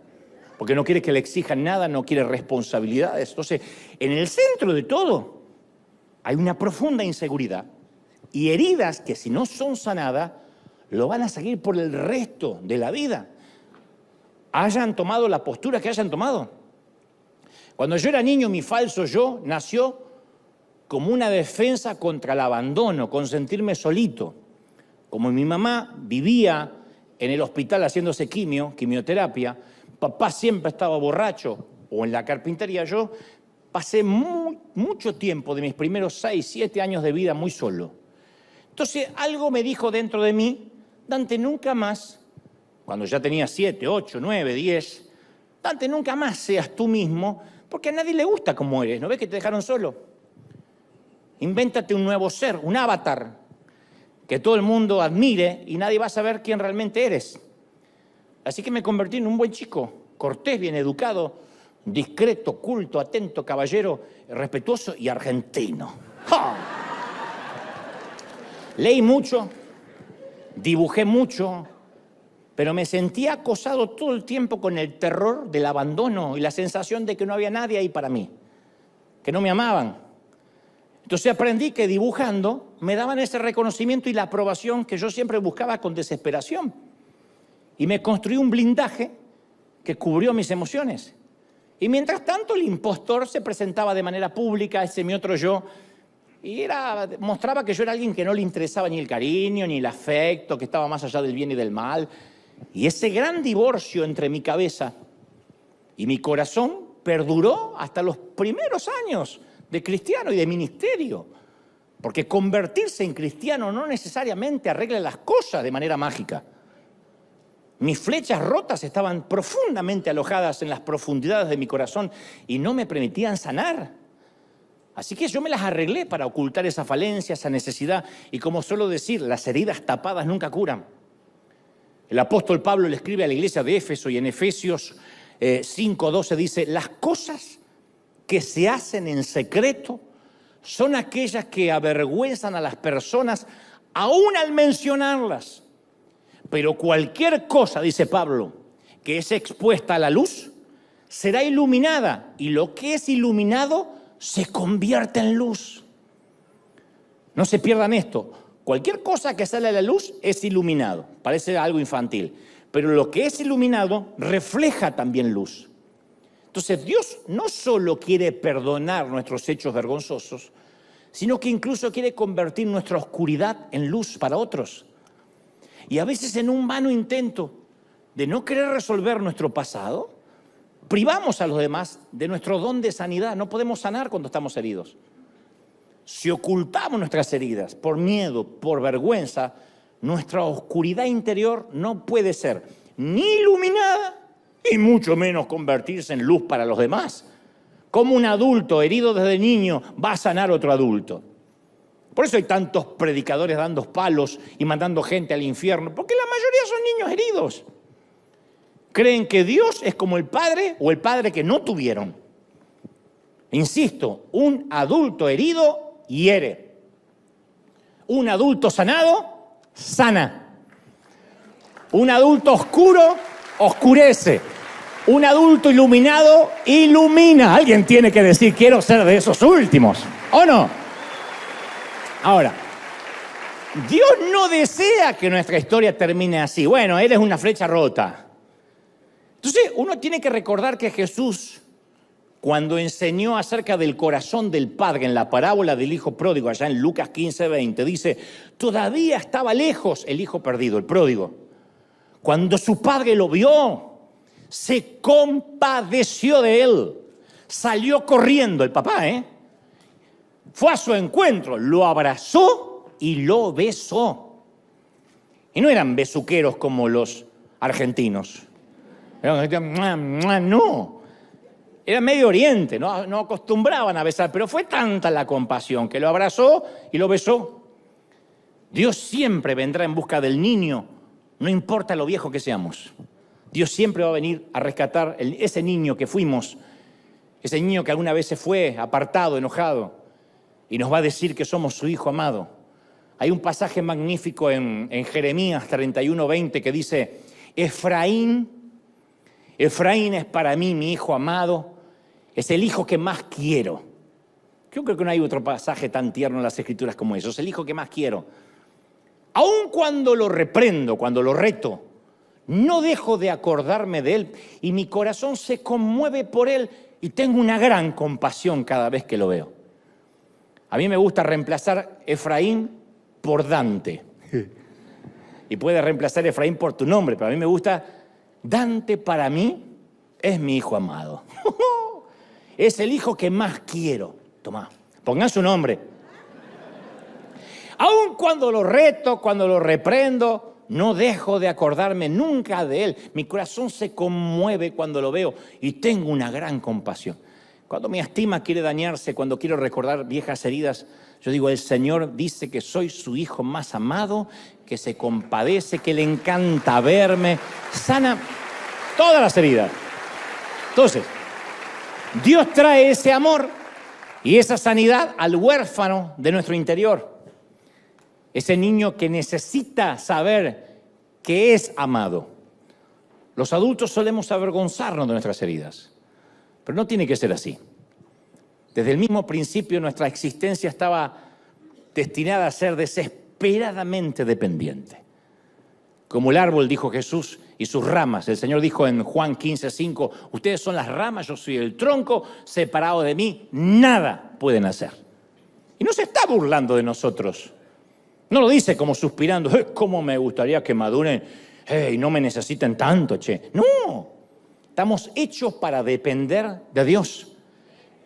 Porque no quiere que le exijan nada, no quiere responsabilidades. Entonces, en el centro de todo hay una profunda inseguridad y heridas que, si no son sanadas, lo van a seguir por el resto de la vida. Hayan tomado la postura que hayan tomado. Cuando yo era niño, mi falso yo nació como una defensa contra el abandono, con sentirme solito. Como mi mamá vivía en el hospital haciéndose quimioterapia, papá siempre estaba borracho o en la carpintería, yo pasé mucho tiempo de mis primeros 6, 7 años de vida muy solo. Entonces algo me dijo dentro de mí, Dante, nunca más, cuando ya tenía 7, 8, 9, 10, Dante, nunca más seas tú mismo, porque a nadie le gusta como eres, ¿no ves que te dejaron solo? Invéntate un nuevo ser, un avatar, que todo el mundo admire y nadie va a saber quién realmente eres. Así que me convertí en un buen chico, cortés, bien educado, discreto, culto, atento, caballero, respetuoso y argentino. ¡Ja! Leí mucho, dibujé mucho, pero me sentía acosado todo el tiempo con el terror del abandono y la sensación de que no había nadie ahí para mí, que no me amaban. Entonces aprendí que dibujando me daban ese reconocimiento y la aprobación que yo siempre buscaba con desesperación. Y me construí un blindaje que cubrió mis emociones. Y mientras tanto el impostor se presentaba de manera pública, ese mi otro yo, y mostraba que yo era alguien que no le interesaba ni el cariño, ni el afecto, que estaba más allá del bien y del mal. Y ese gran divorcio entre mi cabeza y mi corazón perduró hasta los primeros años de cristiano y de ministerio. Porque convertirse en cristiano no necesariamente arregla las cosas de manera mágica. Mis flechas rotas estaban profundamente alojadas en las profundidades de mi corazón y no me permitían sanar. Así que yo me las arreglé para ocultar esa falencia, esa necesidad. Y como suelo decir, las heridas tapadas nunca curan. El apóstol Pablo le escribe a la iglesia de Éfeso y en Efesios 5:12 dice: las cosas que se hacen en secreto son aquellas que avergüenzan a las personas aún al mencionarlas. Pero cualquier cosa, dice Pablo, que es expuesta a la luz, será iluminada, y lo que es iluminado se convierte en luz. No se pierdan esto. Cualquier cosa que sale a la luz es iluminado. Parece algo infantil. Pero lo que es iluminado refleja también luz. Entonces Dios no solo quiere perdonar nuestros hechos vergonzosos, sino que incluso quiere convertir nuestra oscuridad en luz para otros. Y a veces en un vano intento de no querer resolver nuestro pasado, privamos a los demás de nuestro don de sanidad. No podemos sanar cuando estamos heridos. Si ocultamos nuestras heridas por miedo, por vergüenza, nuestra oscuridad interior no puede ser ni iluminada y mucho menos convertirse en luz para los demás. ¿Cómo un adulto herido desde niño va a sanar a otro adulto? Por eso hay tantos predicadores dando palos y mandando gente al infierno, porque la mayoría son niños heridos. Creen que Dios es como el padre o el padre que no tuvieron. Insisto, un adulto herido hiere. Un adulto sanado, sana. Un adulto oscuro, oscurece. Un adulto iluminado, ilumina. Alguien tiene que decir, quiero ser de esos últimos, ¿o no? Ahora, Dios no desea que nuestra historia termine así. Bueno, Él es una flecha rota. Entonces, uno tiene que recordar que Jesús, cuando enseñó acerca del corazón del Padre en la parábola del Hijo Pródigo, allá en Lucas 15:20, dice, todavía estaba lejos el Hijo perdido, el pródigo. Cuando su padre lo vio, se compadeció de él. Salió corriendo el papá, fue a su encuentro, lo abrazó y lo besó. Y no eran besuqueros como los argentinos. No. Era Medio Oriente, no acostumbraban a besar, pero fue tanta la compasión que lo abrazó y lo besó. Dios siempre vendrá en busca del niño, no importa lo viejo que seamos. Dios siempre va a venir a rescatar ese niño que fuimos, ese niño que alguna vez se fue apartado, enojado, y nos va a decir que somos su hijo amado. Hay un pasaje magnífico en Jeremías 31:20 que dice, Efraín es para mí mi hijo amado, es el hijo que más quiero. Yo creo que no hay otro pasaje tan tierno en las Escrituras como eso, es el hijo que más quiero. Aun cuando lo reprendo, cuando lo reto, no dejo de acordarme de él y mi corazón se conmueve por él y tengo una gran compasión cada vez que lo veo. A mí me gusta reemplazar Efraín por Dante. Y puedes reemplazar Efraín por tu nombre, pero a mí me gusta Dante. Para mí es mi hijo amado. Es el hijo que más quiero. Tomá, pongan su nombre. Aun cuando lo reto, cuando lo reprendo, no dejo de acordarme nunca de él. Mi corazón se conmueve cuando lo veo y tengo una gran compasión. Cuando mi estima quiere dañarse, cuando quiero recordar viejas heridas, yo digo, el Señor dice que soy su hijo más amado, que se compadece, que le encanta verme, sana todas las heridas. Entonces, Dios trae ese amor y esa sanidad al huérfano de nuestro interior. Ese niño que necesita saber que es amado. Los adultos solemos avergonzarnos de nuestras heridas, pero no tiene que ser así. Desde el mismo principio nuestra existencia estaba destinada a ser desesperadamente dependiente. Como el árbol, dijo Jesús, y sus ramas. El Señor dijo en Juan 15:5, ustedes son las ramas, yo soy el tronco, separado de mí, nada pueden hacer. Y no se está burlando de nosotros. No lo dice como suspirando, cómo me gustaría que maduren, y no me necesiten tanto, che. No, estamos hechos para depender de Dios.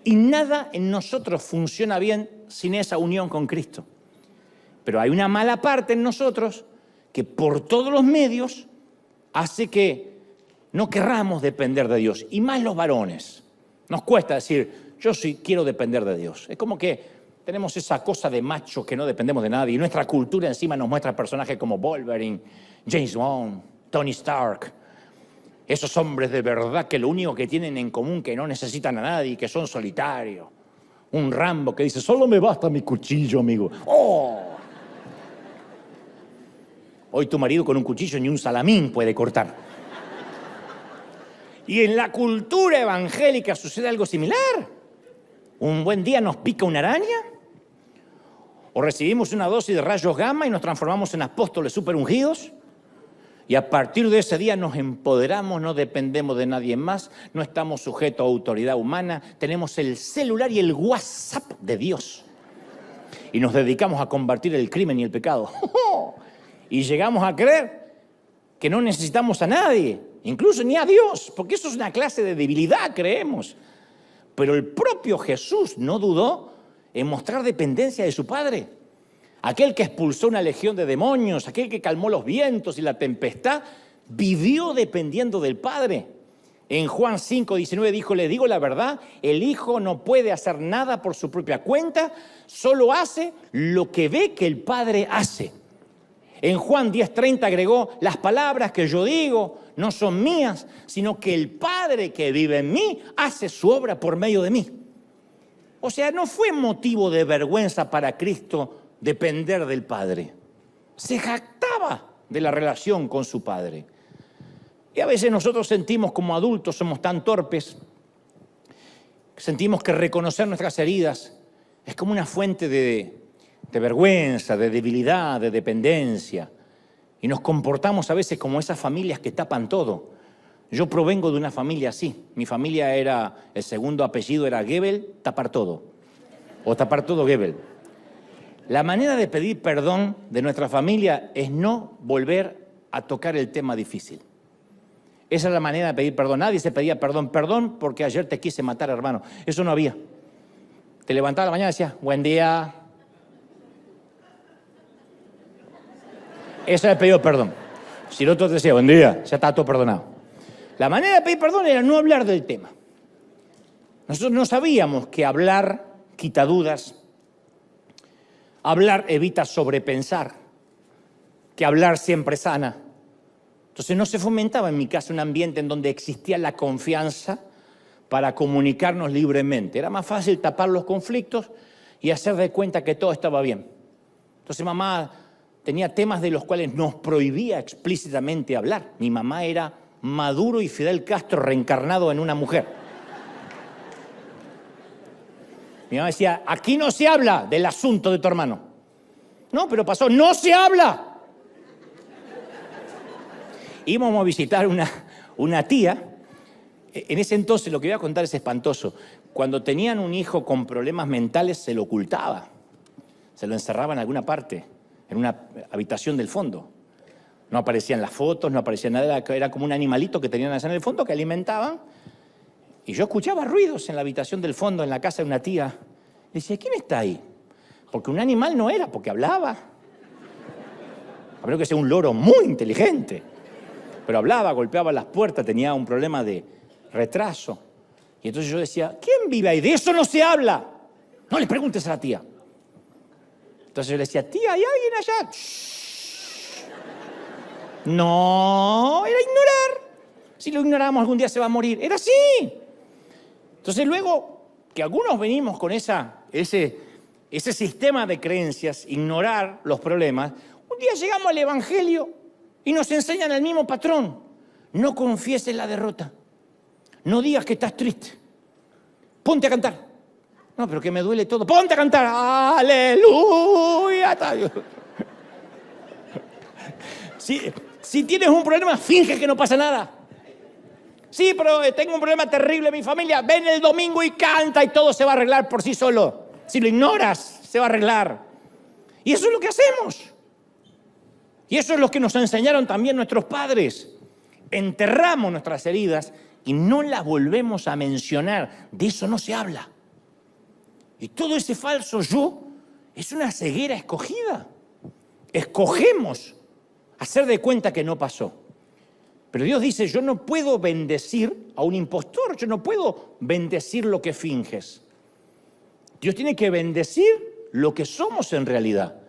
Y nada en nosotros funciona bien sin esa unión con Cristo. Pero hay una mala parte en nosotros que por todos los medios hace que no querramos depender de Dios. Y más los varones. Nos cuesta decir, yo sí quiero depender de Dios. Es como que tenemos esa cosa de macho que no dependemos de nadie. Y nuestra cultura encima nos muestra personajes como Wolverine, James Bond, Tony Stark. Esos hombres de verdad que lo único que tienen en común que no necesitan a nadie, que son solitarios. Un Rambo que dice, solo me basta mi cuchillo, amigo. ¡Oh! Hoy tu marido con un cuchillo ni un salamín puede cortar. Y en la cultura evangélica sucede algo similar. Un buen día nos pica una araña, o recibimos una dosis de rayos gamma y nos transformamos en apóstoles súper ungidos. Y a partir de ese día nos empoderamos, no dependemos de nadie más, no estamos sujetos a autoridad humana, tenemos el celular y el WhatsApp de Dios. Y nos dedicamos a combatir el crimen y el pecado. Y llegamos a creer que no necesitamos a nadie, incluso ni a Dios, porque eso es una clase de debilidad, creemos. Pero el propio Jesús no dudó en mostrar dependencia de su Padre. Aquel que expulsó una legión de demonios, aquel que calmó los vientos y la tempestad, vivió dependiendo del Padre. En Juan 5:19 dijo, le digo la verdad, el Hijo no puede hacer nada por su propia cuenta, solo hace lo que ve que el Padre hace. En Juan 10:30 agregó, las palabras que yo digo no son mías, sino que el Padre que vive en mí hace su obra por medio de mí. O sea, no fue motivo de vergüenza para Cristo depender del Padre. Se jactaba de la relación con su Padre. Y a veces nosotros sentimos como adultos, somos tan torpes, sentimos que reconocer nuestras heridas es como una fuente de vergüenza, de debilidad, de dependencia. Y nos comportamos a veces como esas familias que tapan todo. Yo provengo de una familia así. Mi familia era, el segundo apellido era Goebbels, tapar todo. O tapar todo Goebbels. La manera de pedir perdón de nuestra familia es no volver a tocar el tema difícil. Esa es la manera de pedir perdón. Nadie se pedía perdón. Perdón porque ayer te quise matar, hermano. Eso no había. Te levantaba a la mañana y decías, buen día. Eso era el pedido de perdón. Si el otro te decía, buen día, ya está todo perdonado. La manera de pedir perdón era no hablar del tema. Nosotros no sabíamos que hablar quita dudas, hablar evita sobrepensar, que hablar siempre sana. Entonces no se fomentaba en mi casa un ambiente en donde existía la confianza para comunicarnos libremente. Era más fácil tapar los conflictos y hacer de cuenta que todo estaba bien. Entonces mamá tenía temas de los cuales nos prohibía explícitamente hablar. Mi mamá era Maduro y Fidel Castro reencarnado en una mujer. Mi mamá decía, aquí no se habla del asunto de tu hermano. No, pero pasó, no se habla. Íbamos a visitar una tía. En ese entonces, lo que voy a contar es espantoso. Cuando tenían un hijo con problemas mentales, se lo ocultaba. Se lo encerraba en alguna parte, en una habitación del fondo. No aparecían las fotos, no aparecía nada. Era como un animalito que tenían allá en el fondo que alimentaban. Y yo escuchaba ruidos en la habitación del fondo, en la casa de una tía. Y decía, ¿quién está ahí? Porque un animal no era, porque hablaba. A menos que sea un loro muy inteligente. Pero hablaba, golpeaba las puertas, tenía un problema de retraso. Y entonces yo decía, ¿quién vive ahí? De eso no se habla. No le preguntes a la tía. Entonces yo le decía, tía, ¿hay alguien allá? Shh. No, era ignorar. Si lo ignoramos algún día se va a morir. Era así. Entonces luego que algunos venimos con ese sistema de creencias, ignorar los problemas, un día llegamos al Evangelio y nos enseñan el mismo patrón. No confieses la derrota. No digas que estás triste. Ponte a cantar. No, pero que me duele todo. Ponte a cantar. ¡Aleluya! Si tienes un problema, finge que no pasa nada. Sí, pero tengo un problema terrible en mi familia. Ven el domingo y canta y todo se va a arreglar por sí solo. Si lo ignoras, se va a arreglar. Y eso es lo que hacemos. Y eso es lo que nos enseñaron también nuestros padres. Enterramos nuestras heridas y no las volvemos a mencionar. De eso no se habla. Y todo ese falso yo es una ceguera escogida. Escogemos hacer de cuenta que no pasó. Pero Dios dice, yo no puedo bendecir a un impostor, yo no puedo bendecir lo que finges. Dios tiene que bendecir lo que somos en realidad.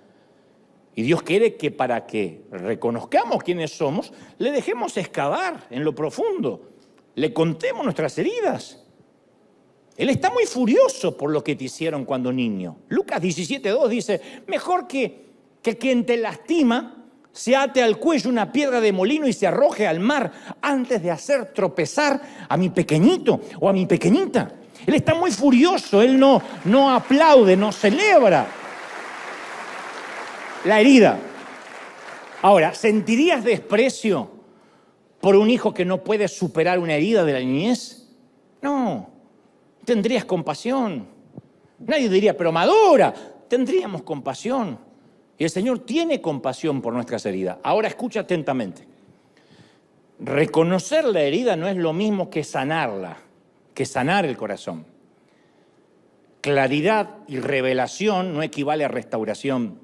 Y Dios quiere que para que reconozcamos quiénes somos, le dejemos excavar en lo profundo, le contemos nuestras heridas. Él está muy furioso por lo que te hicieron cuando niño. Lucas 17:2 dice, mejor que quien te lastima se ate al cuello una piedra de molino y se arroje al mar antes de hacer tropezar a mi pequeñito o a mi pequeñita. Él está muy furioso, él no aplaude, no celebra la herida. Ahora, ¿sentirías desprecio por un hijo que no puede superar una herida de la niñez? No, tendrías compasión. Nadie diría, pero madura, tendríamos compasión. Y el Señor tiene compasión por nuestras heridas. Ahora escucha atentamente. Reconocer la herida no es lo mismo que sanarla, que sanar el corazón. Claridad y revelación no equivale a restauración.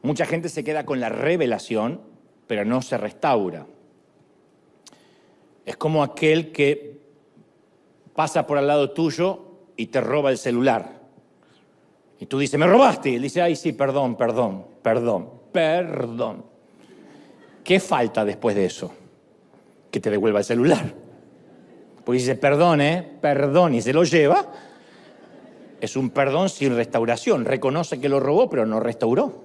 Mucha gente se queda con la revelación, pero no se restaura. Es como aquel que pasa por al lado tuyo y te roba el celular. Y tú dices, ¿me robaste? Y él dice, ay, sí, perdón. ¿Qué falta después de eso? Que te devuelva el celular. Pues dice, perdón, y se lo lleva. Es un perdón sin restauración. Reconoce que lo robó, pero no restauró.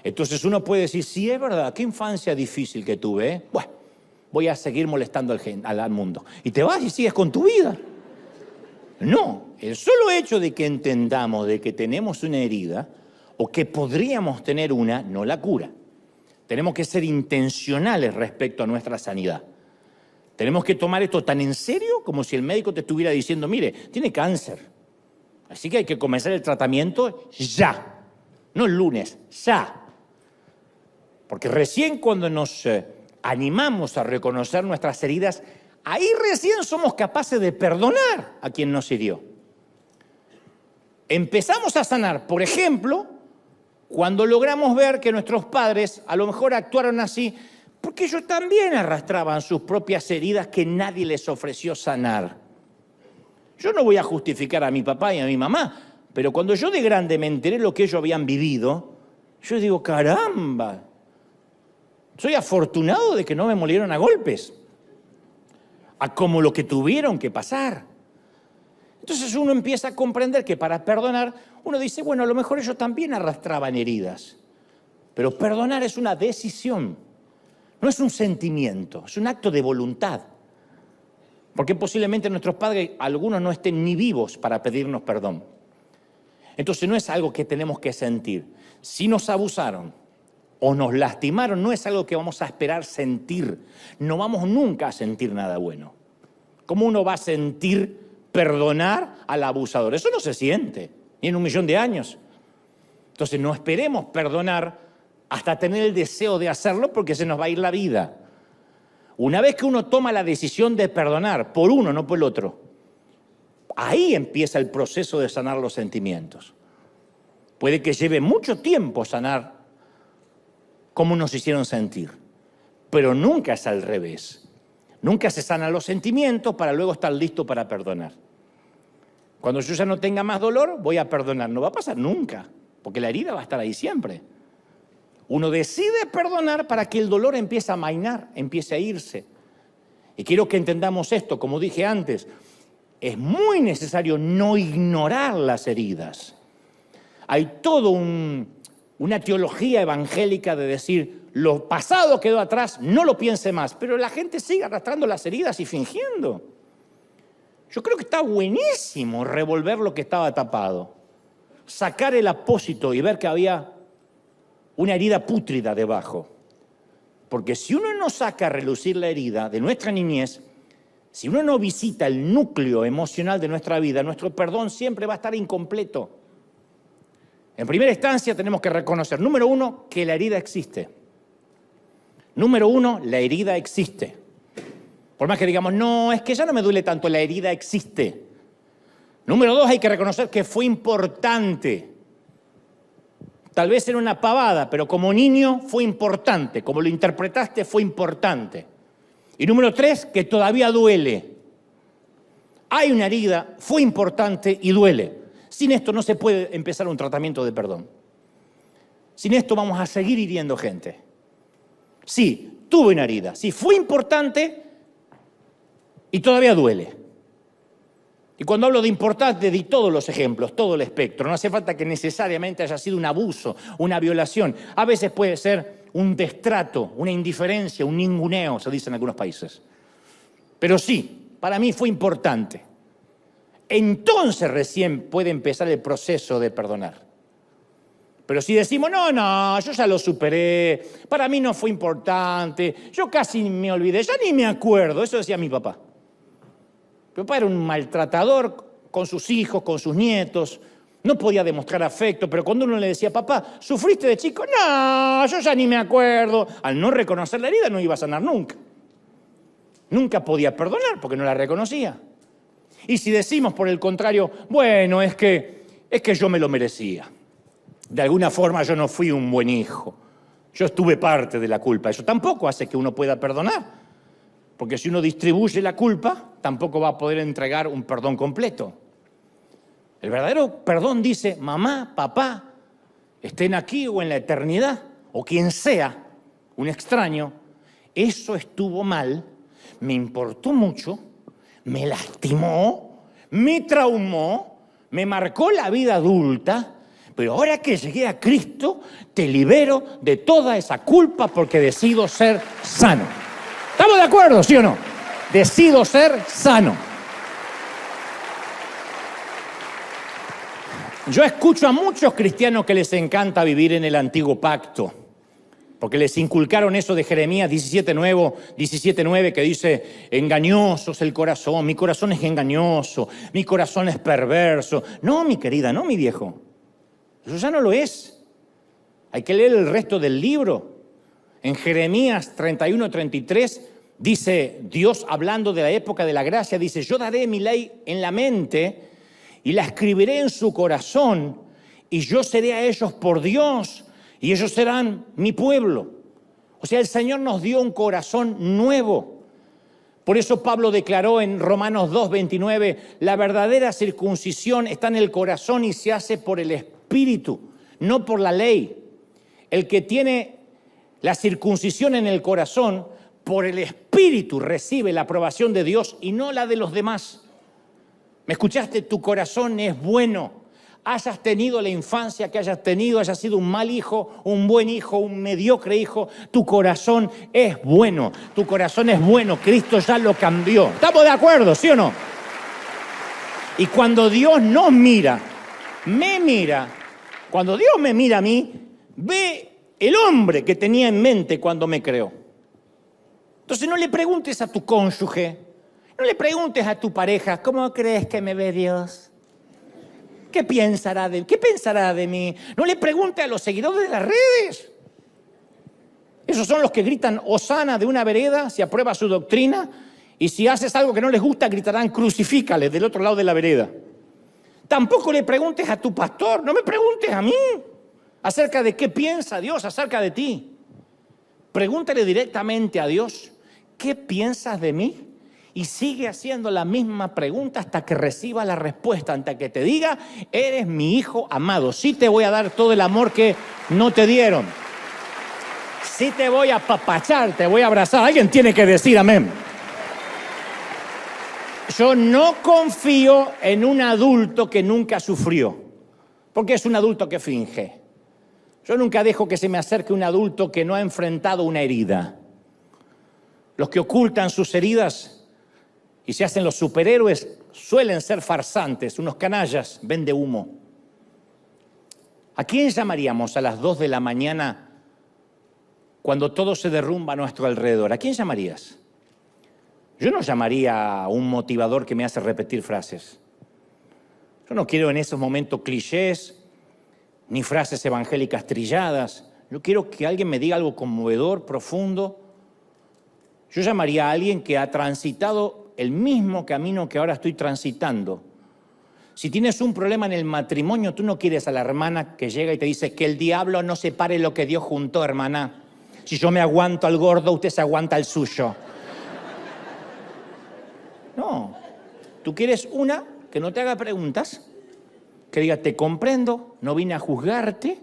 Entonces uno puede decir, sí, es verdad, qué infancia difícil que tuve, ¿eh? Bueno, voy a seguir molestando al mundo. Y te vas y sigues con tu vida. No, el solo hecho de que entendamos de que tenemos una herida o que podríamos tener una, no la cura. Tenemos que ser intencionales respecto a nuestra sanidad. Tenemos que tomar esto tan en serio como si el médico te estuviera diciendo, mire, tiene cáncer. Así que hay que comenzar el tratamiento ya. No el lunes, ya. Porque recién cuando nos animamos a reconocer nuestras heridas, ahí recién somos capaces de perdonar a quien nos hirió. Empezamos a sanar, por ejemplo, cuando logramos ver que nuestros padres a lo mejor actuaron así porque ellos también arrastraban sus propias heridas que nadie les ofreció sanar. Yo no voy a justificar a mi papá y a mi mamá, pero cuando yo de grande me enteré lo que ellos habían vivido, yo digo, caramba, soy afortunado de que no me molieron a golpes, a como lo que tuvieron que pasar. Entonces uno empieza a comprender que para perdonar, uno dice, bueno, a lo mejor ellos también arrastraban heridas, pero perdonar es una decisión, no es un sentimiento, es un acto de voluntad. Porque posiblemente nuestros padres, algunos no estén ni vivos para pedirnos perdón. Entonces no es algo que tenemos que sentir. Si nos abusaron o nos lastimaron, no es algo que vamos a esperar sentir. No vamos nunca a sentir nada bueno. ¿Cómo uno va a sentir perdonar al abusador? Eso no se siente, ni en 1.000.000 de años. Entonces no esperemos perdonar hasta tener el deseo de hacerlo porque se nos va a ir la vida. Una vez que uno toma la decisión de perdonar por uno, no por el otro, ahí empieza el proceso de sanar los sentimientos. Puede que lleve mucho tiempo sanar cómo nos hicieron sentir, pero nunca es al revés. Nunca se sanan los sentimientos para luego estar listo para perdonar. Cuando yo ya no tenga más dolor, voy a perdonar. No va a pasar nunca, porque la herida va a estar ahí siempre. Uno decide perdonar para que el dolor empiece a amainar, empiece a irse. Y quiero que entendamos esto, como dije antes, es muy necesario no ignorar las heridas. Hay toda una teología evangélica de decir, lo pasado quedó atrás, no lo piense más, pero la gente sigue arrastrando las heridas y fingiendo. Yo creo que está buenísimo revolver lo que estaba tapado, sacar el apósito y ver que había una herida pútrida debajo. Porque si uno no saca a relucir la herida de nuestra niñez, si uno no visita el núcleo emocional de nuestra vida, nuestro perdón siempre va a estar incompleto. En primera instancia tenemos que reconocer, número uno, que la herida existe. Número uno, la herida existe. Por más que digamos, no, es que ya no me duele tanto, la herida existe. Número dos, hay que reconocer que fue importante. Tal vez era una pavada, pero como niño fue importante. Como lo interpretaste, fue importante. Y número tres, que todavía duele. Hay una herida, fue importante y duele. Sin esto no se puede empezar un tratamiento de perdón. Sin esto vamos a seguir hiriendo gente. Sí, tuve una herida. Sí, fue importante y todavía duele. Y cuando hablo de importante, di todos los ejemplos, todo el espectro. No hace falta que necesariamente haya sido un abuso, una violación. A veces puede ser un destrato, una indiferencia, un ninguneo, se dice en algunos países. Pero sí, para mí fue importante. Entonces recién puede empezar el proceso de perdonar. Pero si decimos, no, yo ya lo superé, para mí no fue importante, yo casi me olvidé, ya ni me acuerdo, eso decía mi papá. Mi papá era un maltratador con sus hijos, con sus nietos, no podía demostrar afecto, pero cuando uno le decía, papá, ¿sufriste de chico? No, yo ya ni me acuerdo. Al no reconocer la herida no iba a sanar nunca. Nunca podía perdonar porque no la reconocía. Y si decimos, por el contrario, bueno, es que yo me lo merecía. De alguna forma yo no fui un buen hijo. Yo estuve parte de la culpa. Eso tampoco hace que uno pueda perdonar. Porque si uno distribuye la culpa, tampoco va a poder entregar un perdón completo. El verdadero perdón dice, mamá, papá, estén aquí o en la eternidad, o quien sea, un extraño, eso estuvo mal, me importó mucho, me lastimó, me traumó, me marcó la vida adulta, pero ahora que llegué a Cristo, te libero de toda esa culpa porque decido ser sano. ¿Estamos de acuerdo, sí o no? Decido ser sano. Yo escucho a muchos cristianos que les encanta vivir en el antiguo pacto, porque les inculcaron eso de Jeremías 17:9, que dice, engañoso es el corazón, mi corazón es engañoso, mi corazón es perverso. No, mi querida, no, mi viejo. Eso ya no lo es. Hay que leer el resto del libro. En Jeremías 31:33 dice Dios, hablando de la época de la gracia, dice, yo daré mi ley en la mente y la escribiré en su corazón y yo seré a ellos por Dios y ellos serán mi pueblo. O sea, el Señor nos dio un corazón nuevo. Por eso Pablo declaró en Romanos 2:29, la verdadera circuncisión está en el corazón y se hace por el Espíritu, no por la ley. El que tiene la circuncisión en el corazón, por el Espíritu recibe la aprobación de Dios y no la de los demás. ¿Me escuchaste? Tu corazón es bueno. Hayas tenido la infancia que hayas tenido, hayas sido un mal hijo, un buen hijo, un mediocre hijo, tu corazón es bueno. Tu corazón es bueno. Cristo ya lo cambió. ¿Estamos de acuerdo, sí o no? Y cuando Dios nos mira, me mira, cuando Dios me mira a mí, ve el hombre que tenía en mente cuando me creó. Entonces no le preguntes a tu cónyuge, no le preguntes a tu pareja, ¿cómo crees que me ve Dios? ¿Qué pensará de mí? No le preguntes a los seguidores de las redes. Esos son los que gritan hosana de una vereda si aprueba su doctrina, y si haces algo que no les gusta gritarán crucifícale del otro lado de la vereda. Tampoco le preguntes a tu pastor, no me preguntes a mí acerca de qué piensa Dios acerca de ti. Pregúntale directamente a Dios ¿qué piensas de mí? Y sigue haciendo la misma pregunta hasta que reciba la respuesta, hasta que te diga, eres mi hijo amado. Sí te voy a dar todo el amor que no te dieron. Sí te voy a apapachar, te voy a abrazar. Alguien tiene que decir amén. Yo no confío en un adulto que nunca sufrió, porque es un adulto que finge. Yo nunca dejo que se me acerque un adulto que no ha enfrentado una herida. Los que ocultan sus heridas y se hacen los superhéroes suelen ser farsantes, unos canallas, vende humo. ¿A quién llamaríamos a las 2 de la mañana cuando todo se derrumba a nuestro alrededor? ¿A quién llamarías? Yo no llamaría a un motivador que me hace repetir frases. Yo no quiero en esos momentos clichés ni frases evangélicas trilladas. Yo quiero que alguien me diga algo conmovedor, profundo. Yo llamaría a alguien que ha transitado el mismo camino que ahora estoy transitando. Si tienes un problema en el matrimonio, tú no quieres a la hermana que llega y te dice que el diablo no separe lo que Dios juntó, hermana. Si yo me aguanto al gordo, usted se aguanta al suyo. No, tú quieres una que no te haga preguntas, que diga, te comprendo, no vine a juzgarte,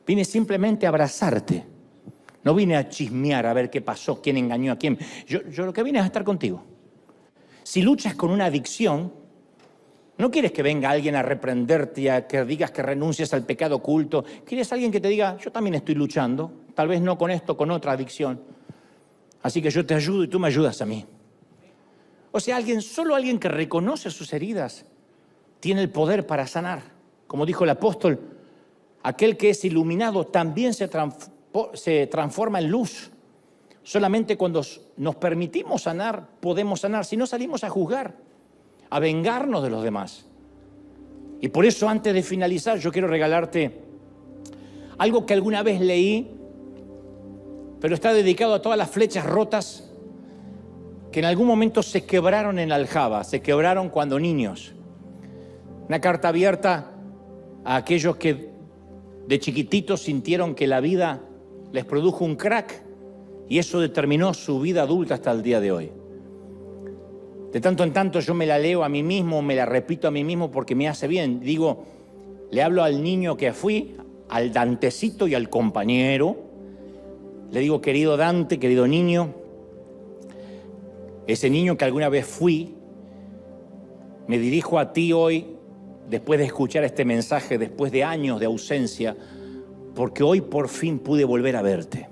vine simplemente a abrazarte. No vine a chismear, a ver qué pasó, quién engañó a quién. Yo lo que vine es a estar contigo. Si luchas con una adicción, no quieres que venga alguien a reprenderte y a que digas que renuncies al pecado oculto. Quieres alguien que te diga, yo también estoy luchando, tal vez no con esto, con otra adicción. Así que yo te ayudo y tú me ayudas a mí. O sea, solo alguien que reconoce sus heridas tiene el poder para sanar. Como dijo el apóstol, aquel que es iluminado también se transforma en luz. Solamente cuando nos permitimos sanar, podemos sanar. Si no, salimos a juzgar, a vengarnos de los demás. Y por eso, antes de finalizar, yo quiero regalarte algo que alguna vez leí, pero está dedicado a todas las flechas rotas que en algún momento se quebraron en la aljaba, se quebraron cuando niños. Una carta abierta a aquellos que de chiquititos sintieron que la vida les produjo un crack y eso determinó su vida adulta hasta el día de hoy. De tanto en tanto yo me la leo a mí mismo, me la repito a mí mismo porque me hace bien. Digo, le hablo al niño que fui, al Dantecito y al compañero. Le digo, querido Dante, querido niño, ese niño que alguna vez fui, me dirijo a ti hoy, después de escuchar este mensaje, después de años de ausencia, porque hoy por fin pude volver a verte.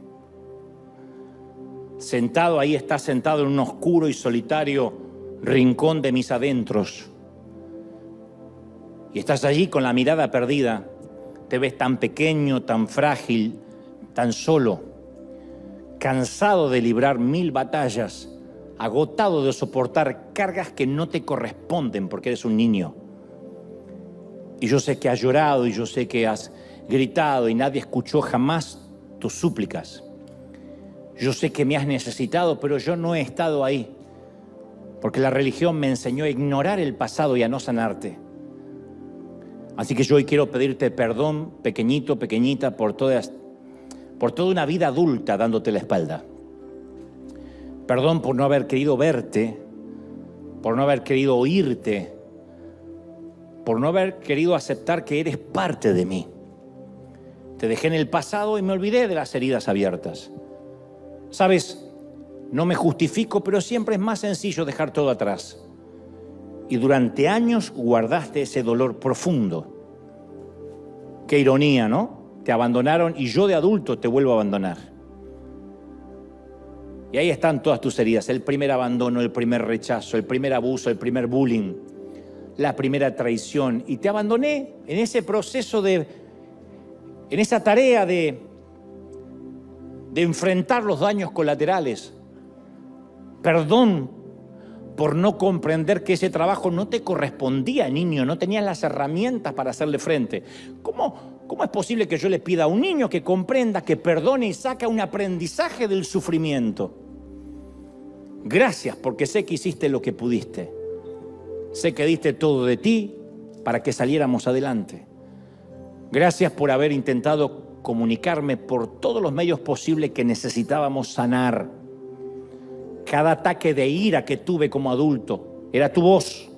Sentado ahí, estás sentado en un oscuro y solitario rincón de mis adentros. Y estás allí con la mirada perdida. Te ves tan pequeño, tan frágil, tan solo, cansado de librar 1000 batallas, agotado de soportar cargas que no te corresponden porque eres un niño. Y yo sé que has llorado y yo sé que has gritado y nadie escuchó jamás tus súplicas. Yo sé que me has necesitado, pero yo no he estado ahí porque la religión me enseñó a ignorar el pasado y a no sanarte. Así que yo hoy quiero pedirte perdón, pequeñito, pequeñita, por toda una vida adulta dándote la espalda. Perdón por no haber querido verte, por no haber querido oírte, por no haber querido aceptar que eres parte de mí. Te dejé en el pasado y me olvidé de las heridas abiertas. Sabes, no me justifico, pero siempre es más sencillo dejar todo atrás. Y durante años guardaste ese dolor profundo. Qué ironía, ¿no? Te abandonaron y yo de adulto te vuelvo a abandonar. Y ahí están todas tus heridas, el primer abandono, el primer rechazo, el primer abuso, el primer bullying, la primera traición. Y te abandoné en ese proceso en esa tarea de enfrentar los daños colaterales. Perdón por no comprender que ese trabajo no te correspondía, niño, no tenías las herramientas para hacerle frente. ¿Cómo es posible que yo le pida a un niño que comprenda, que perdone y saque un aprendizaje del sufrimiento? Gracias, porque sé que hiciste lo que pudiste. Sé que diste todo de ti para que saliéramos adelante. Gracias por haber intentado comunicarme por todos los medios posibles que necesitábamos sanar. Cada ataque de ira que tuve como adulto era tu voz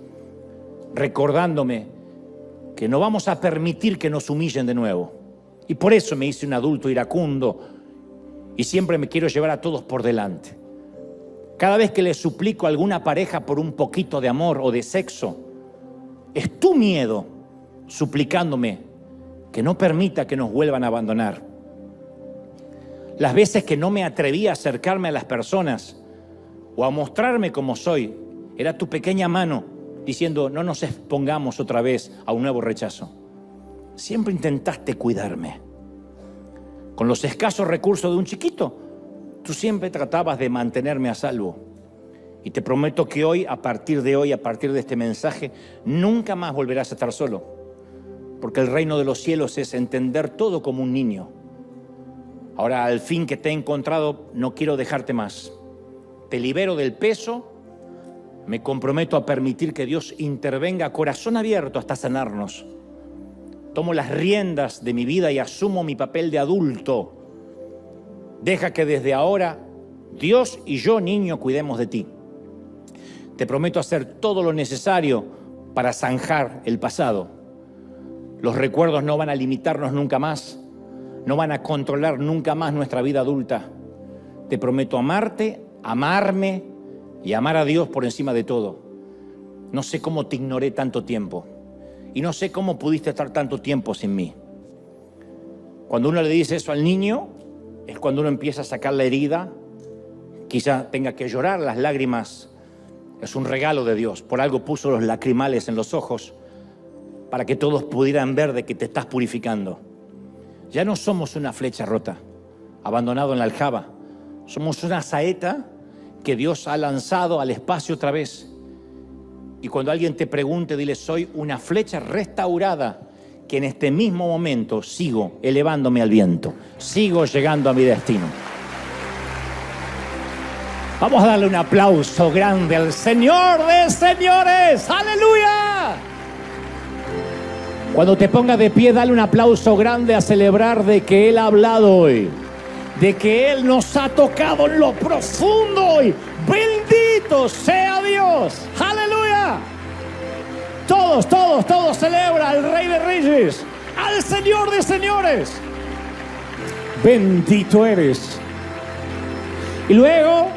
recordándome que no vamos a permitir que nos humillen de nuevo. Y por eso me hice un adulto iracundo y siempre me quiero llevar a todos por delante. Cada vez que le suplico a alguna pareja por un poquito de amor o de sexo, es tu miedo suplicándome que no permita que nos vuelvan a abandonar. Las veces que no me atreví a acercarme a las personas o a mostrarme como soy, era tu pequeña mano diciendo: no nos expongamos otra vez a un nuevo rechazo. Siempre intentaste cuidarme. Con los escasos recursos de un chiquito, tú siempre tratabas de mantenerme a salvo. Y te prometo que hoy, a partir de este mensaje, nunca más volverás a estar solo. Porque el reino de los cielos es entender todo como un niño. Ahora, al fin que te he encontrado, no quiero dejarte más. Te libero del peso. Me comprometo a permitir que Dios intervenga a corazón abierto hasta sanarnos. Tomo las riendas de mi vida y asumo mi papel de adulto. Deja que desde ahora Dios y yo, niño, cuidemos de ti. Te prometo hacer todo lo necesario para zanjar el pasado. Los recuerdos no van a limitarnos nunca más. No van a controlar nunca más nuestra vida adulta. Te prometo amarte, amarme y amar a Dios por encima de todo. No sé cómo te ignoré tanto tiempo. Y no sé cómo pudiste estar tanto tiempo sin mí. Cuando uno le dice eso al niño, es cuando uno empieza a sacar la herida. Quizá tenga que llorar, las lágrimas. Es un regalo de Dios. Por algo puso los lacrimales en los ojos, para que todos pudieran ver de que te estás purificando. Ya no somos una flecha rota, abandonado en la aljaba. Somos una saeta que Dios ha lanzado al espacio otra vez. Y cuando alguien te pregunte, dile: soy una flecha restaurada, que en este mismo momento sigo elevándome al viento. Sigo llegando a mi destino. Vamos a darle un aplauso grande al Señor de señores. ¡Aleluya! Cuando te pongas de pie, dale un aplauso grande a celebrar de que Él ha hablado hoy. De que Él nos ha tocado en lo profundo hoy. ¡Bendito sea Dios! ¡Aleluya! Todos celebra al Rey de Reyes, al Señor de señores. Bendito eres. Y luego,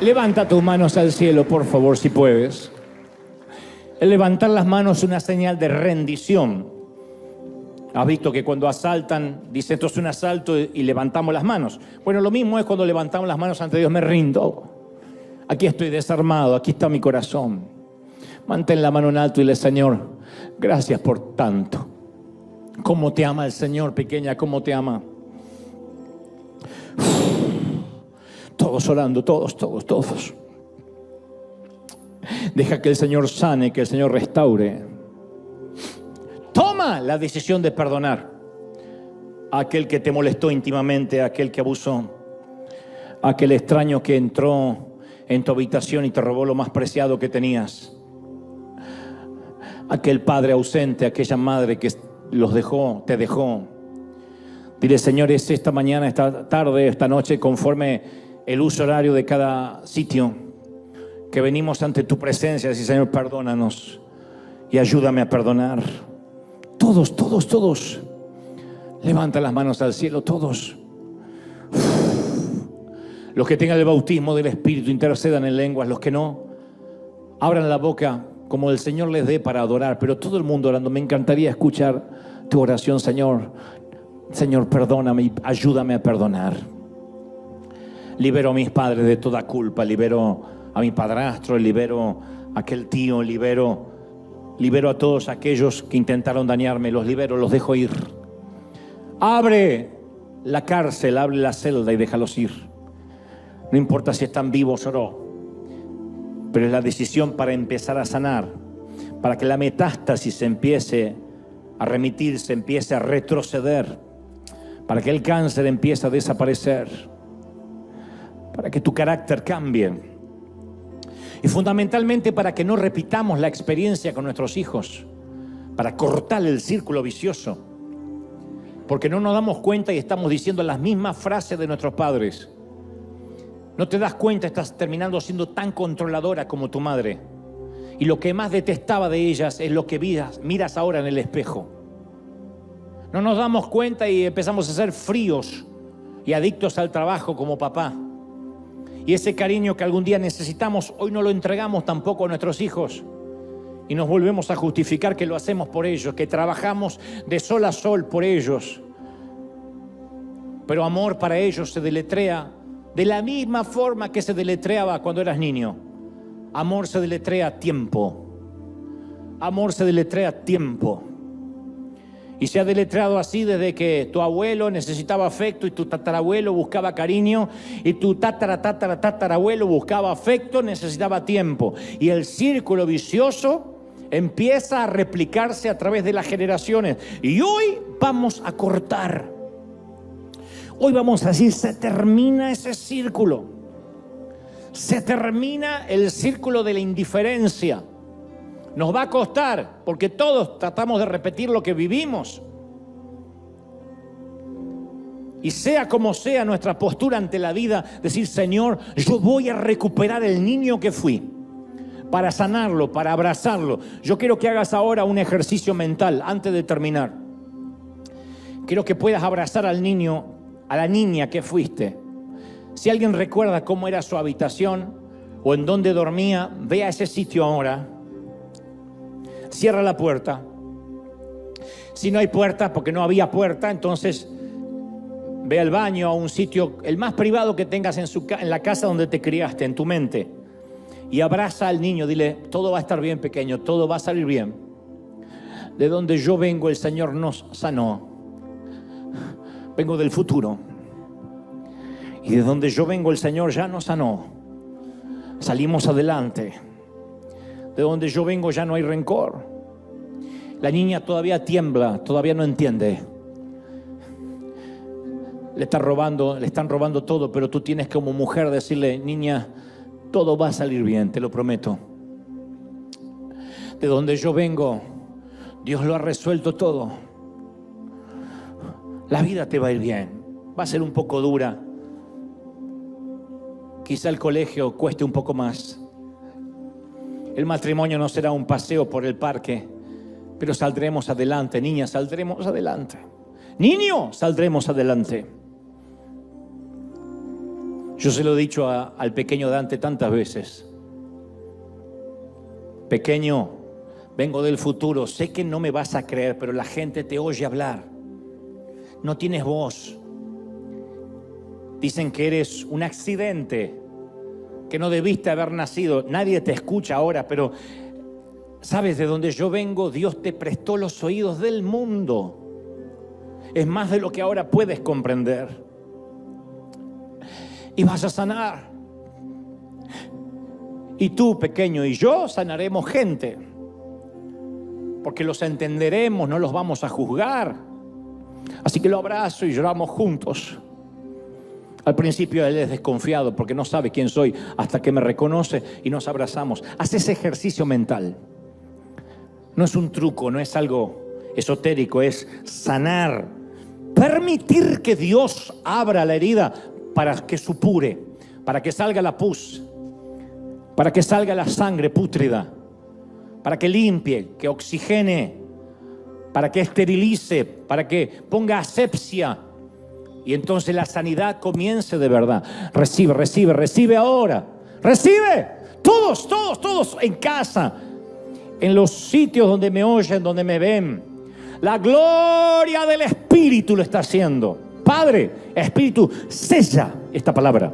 levanta tus manos al cielo, por favor, si puedes. El levantar las manos es una señal de rendición. Has visto que cuando asaltan, dice: esto es un asalto, y levantamos las manos. Bueno, lo mismo es cuando levantamos las manos ante Dios. Me rindo. Aquí estoy desarmado, aquí está mi corazón. Mantén la mano en alto y dile: Señor, gracias por tanto. ¿Cómo te ama el Señor, pequeña? ¿Cómo te ama? Todos orando, todos. Deja que el Señor sane, que el Señor restaure. Toma la decisión de perdonar a aquel que te molestó íntimamente, a aquel que abusó, a aquel extraño que entró en tu habitación y te robó lo más preciado que tenías, aquel padre ausente, aquella madre que los dejó, te dejó. Dile: Señor, es esta mañana, esta tarde, esta noche, conforme el uso horario de cada sitio, que venimos ante tu presencia. Y Señor, perdónanos y ayúdame a perdonar. Todos. Levanta las manos al cielo, todos. Los que tengan el bautismo del Espíritu, intercedan en lenguas. Los que no, abran la boca como el Señor les dé para adorar. Pero todo el mundo orando. Me encantaría escuchar tu oración, Señor. Señor, perdóname y ayúdame a perdonar. Libero a mis padres de toda culpa. Libero a mi padrastro. Libero a aquel tío. Libero a todos aquellos que intentaron dañarme. Los libero, los dejo ir. Abre la cárcel, abre la celda y déjalos ir. No importa si están vivos o no, pero es la decisión para empezar a sanar, para que la metástasis se empiece a remitir, se empiece a retroceder, para que el cáncer empiece a desaparecer, para que tu carácter cambie y fundamentalmente para que no repitamos la experiencia con nuestros hijos, para cortar el círculo vicioso, porque no nos damos cuenta y estamos diciendo las mismas frases de nuestros padres. No te das cuenta, estás terminando siendo tan controladora como tu madre. Y lo que más detestaba de ellas es lo que miras ahora en el espejo. No nos damos cuenta y empezamos a ser fríos y adictos al trabajo como papá. Y ese cariño que algún día necesitamos, hoy no lo entregamos tampoco a nuestros hijos. Y nos volvemos a justificar que lo hacemos por ellos, que trabajamos de sol a sol por ellos. Pero amor para ellos se deletrea de la misma forma que se deletreaba cuando eras niño. Amor se deletrea tiempo. Amor se deletrea tiempo. Y se ha deletreado así desde que tu abuelo necesitaba afecto y tu tatarabuelo buscaba cariño y tu tatarabuelo buscaba afecto, necesitaba tiempo. Y el círculo vicioso empieza a replicarse a través de las generaciones. Y hoy vamos a cortar. Hoy vamos a decir, se termina ese círculo. Se termina el círculo de la indiferencia. Nos va a costar, porque todos tratamos de repetir lo que vivimos. Y sea como sea nuestra postura ante la vida, decir, Señor, yo voy a recuperar el niño que fui, para sanarlo, para abrazarlo. Yo quiero que hagas ahora un ejercicio mental antes de terminar. Quiero que puedas abrazar al niño, a la niña que fuiste. Si alguien recuerda cómo era su habitación o en dónde dormía, ve a ese sitio ahora. Cierra la puerta. Si no hay puerta, porque no había puerta, entonces ve al baño, a un sitio, el más privado que tengas en la casa donde te criaste, en tu mente. Y abraza al niño, dile, todo va a estar bien, pequeño, todo va a salir bien. De donde yo vengo, el Señor nos sanó. Vengo del futuro. Y de donde yo vengo, el Señor ya nos sanó. Salimos adelante. De donde yo vengo ya no hay rencor. La niña todavía tiembla, todavía no entiende. Le están robando todo, pero tú tienes como mujer decirle, niña, todo va a salir bien, te lo prometo. De donde yo vengo, Dios lo ha resuelto todo. La vida te va a ir bien. Va a ser un poco dura. Quizá el colegio cueste un poco más. El matrimonio no será un paseo por el parque, pero saldremos adelante. Niña, saldremos adelante. Niño, saldremos adelante. Yo se lo he dicho al pequeño Dante tantas veces. Pequeño, vengo del futuro. Sé que no me vas a creer, pero la gente te oye hablar. No tienes voz. Dicen que eres un accidente, que no debiste haber nacido. Nadie te escucha ahora, pero ¿sabes de dónde yo vengo? Dios te prestó los oídos del mundo. Es más de lo que ahora puedes comprender. Y vas a sanar. Y tú, pequeño, y yo sanaremos gente. Porque los entenderemos, no los vamos a juzgar. Así que lo abrazo y lloramos juntos. Al principio él es desconfiado porque no sabe quién soy hasta que me reconoce y nos abrazamos. Haz ese ejercicio mental. No es un truco, no es algo esotérico, es sanar. Permitir que Dios abra la herida para que supure, para que salga la pus, para que salga la sangre pútrida, para que limpie, que oxigene, para que esterilice, para que ponga asepsia. Y entonces la sanidad comience de verdad. Recibe ahora. Recibe. Todos en casa, en los sitios donde me oyen, donde me ven. La gloria del Espíritu lo está haciendo. Padre, Espíritu, sella esta palabra.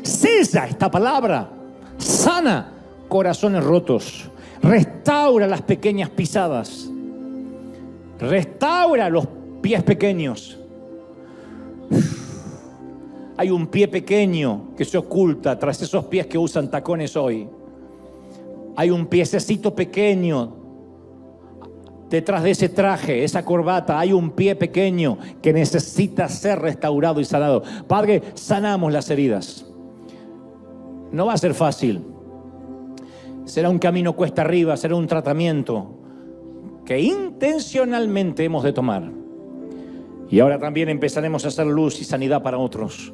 Sella esta palabra. Sana corazones rotos. Restaura las pequeñas pisadas. Restaura los pies pequeños. Hay un pie pequeño que se oculta tras esos pies que usan tacones hoy. Hay un piececito pequeño detrás de ese traje, esa corbata. Hay un pie pequeño que necesita ser restaurado y sanado. Padre, sanamos las heridas. No va a ser fácil. Será un camino cuesta arriba, será un tratamiento que intencionalmente hemos de tomar. Y ahora también empezaremos a hacer luz y sanidad para otros.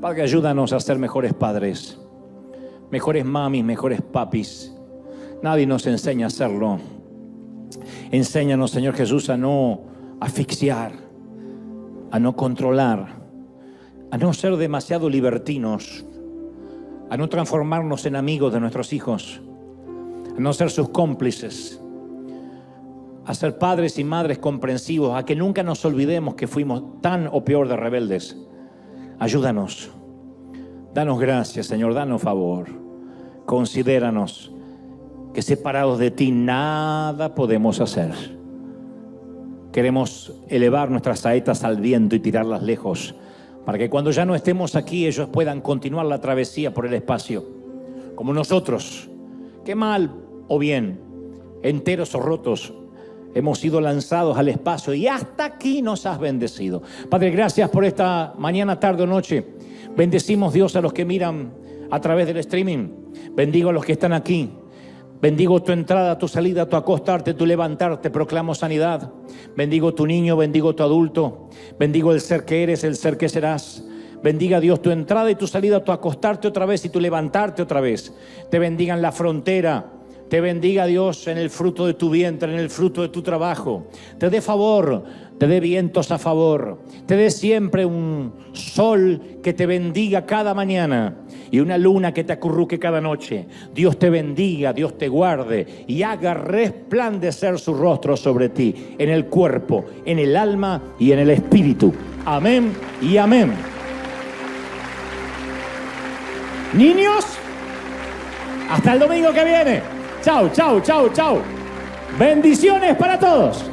Padre, ayúdanos a ser mejores padres, mejores mamis, mejores papis. Nadie nos enseña a hacerlo. Enséñanos, Señor Jesús, a no asfixiar, a no controlar, a no ser demasiado libertinos, a no transformarnos en amigos de nuestros hijos, a no ser sus cómplices, a ser padres y madres comprensivos, a que nunca nos olvidemos que fuimos tan o peor de rebeldes. Ayúdanos, danos gracias, Señor, danos favor, considéranos que separados de ti nada podemos hacer. Queremos elevar nuestras saetas al viento y tirarlas lejos, para que cuando ya no estemos aquí ellos puedan continuar la travesía por el espacio, como nosotros, que mal o bien, enteros o rotos, hemos sido lanzados al espacio y hasta aquí nos has bendecido. Padre, gracias por esta mañana, tarde o noche. Bendecimos, Dios, a los que miran a través del streaming. Bendigo a los que están aquí. Bendigo tu entrada, tu salida, tu acostarte, tu levantarte. Proclamo sanidad. Bendigo tu niño, bendigo tu adulto. Bendigo el ser que eres, el ser que serás. Bendiga, Dios, tu entrada y tu salida, tu acostarte otra vez y tu levantarte otra vez. Te bendiga en la frontera. Te bendiga, Dios, en el fruto de tu vientre, en el fruto de tu trabajo. Te dé favor, te dé vientos a favor. Te dé siempre un sol que te bendiga cada mañana y una luna que te acurruque cada noche. Dios te bendiga, Dios te guarde y haga resplandecer su rostro sobre ti, en el cuerpo, en el alma y en el espíritu. Amén y amén. Niños, hasta el domingo que viene. Chau, chau, chau, chau. Bendiciones para todos.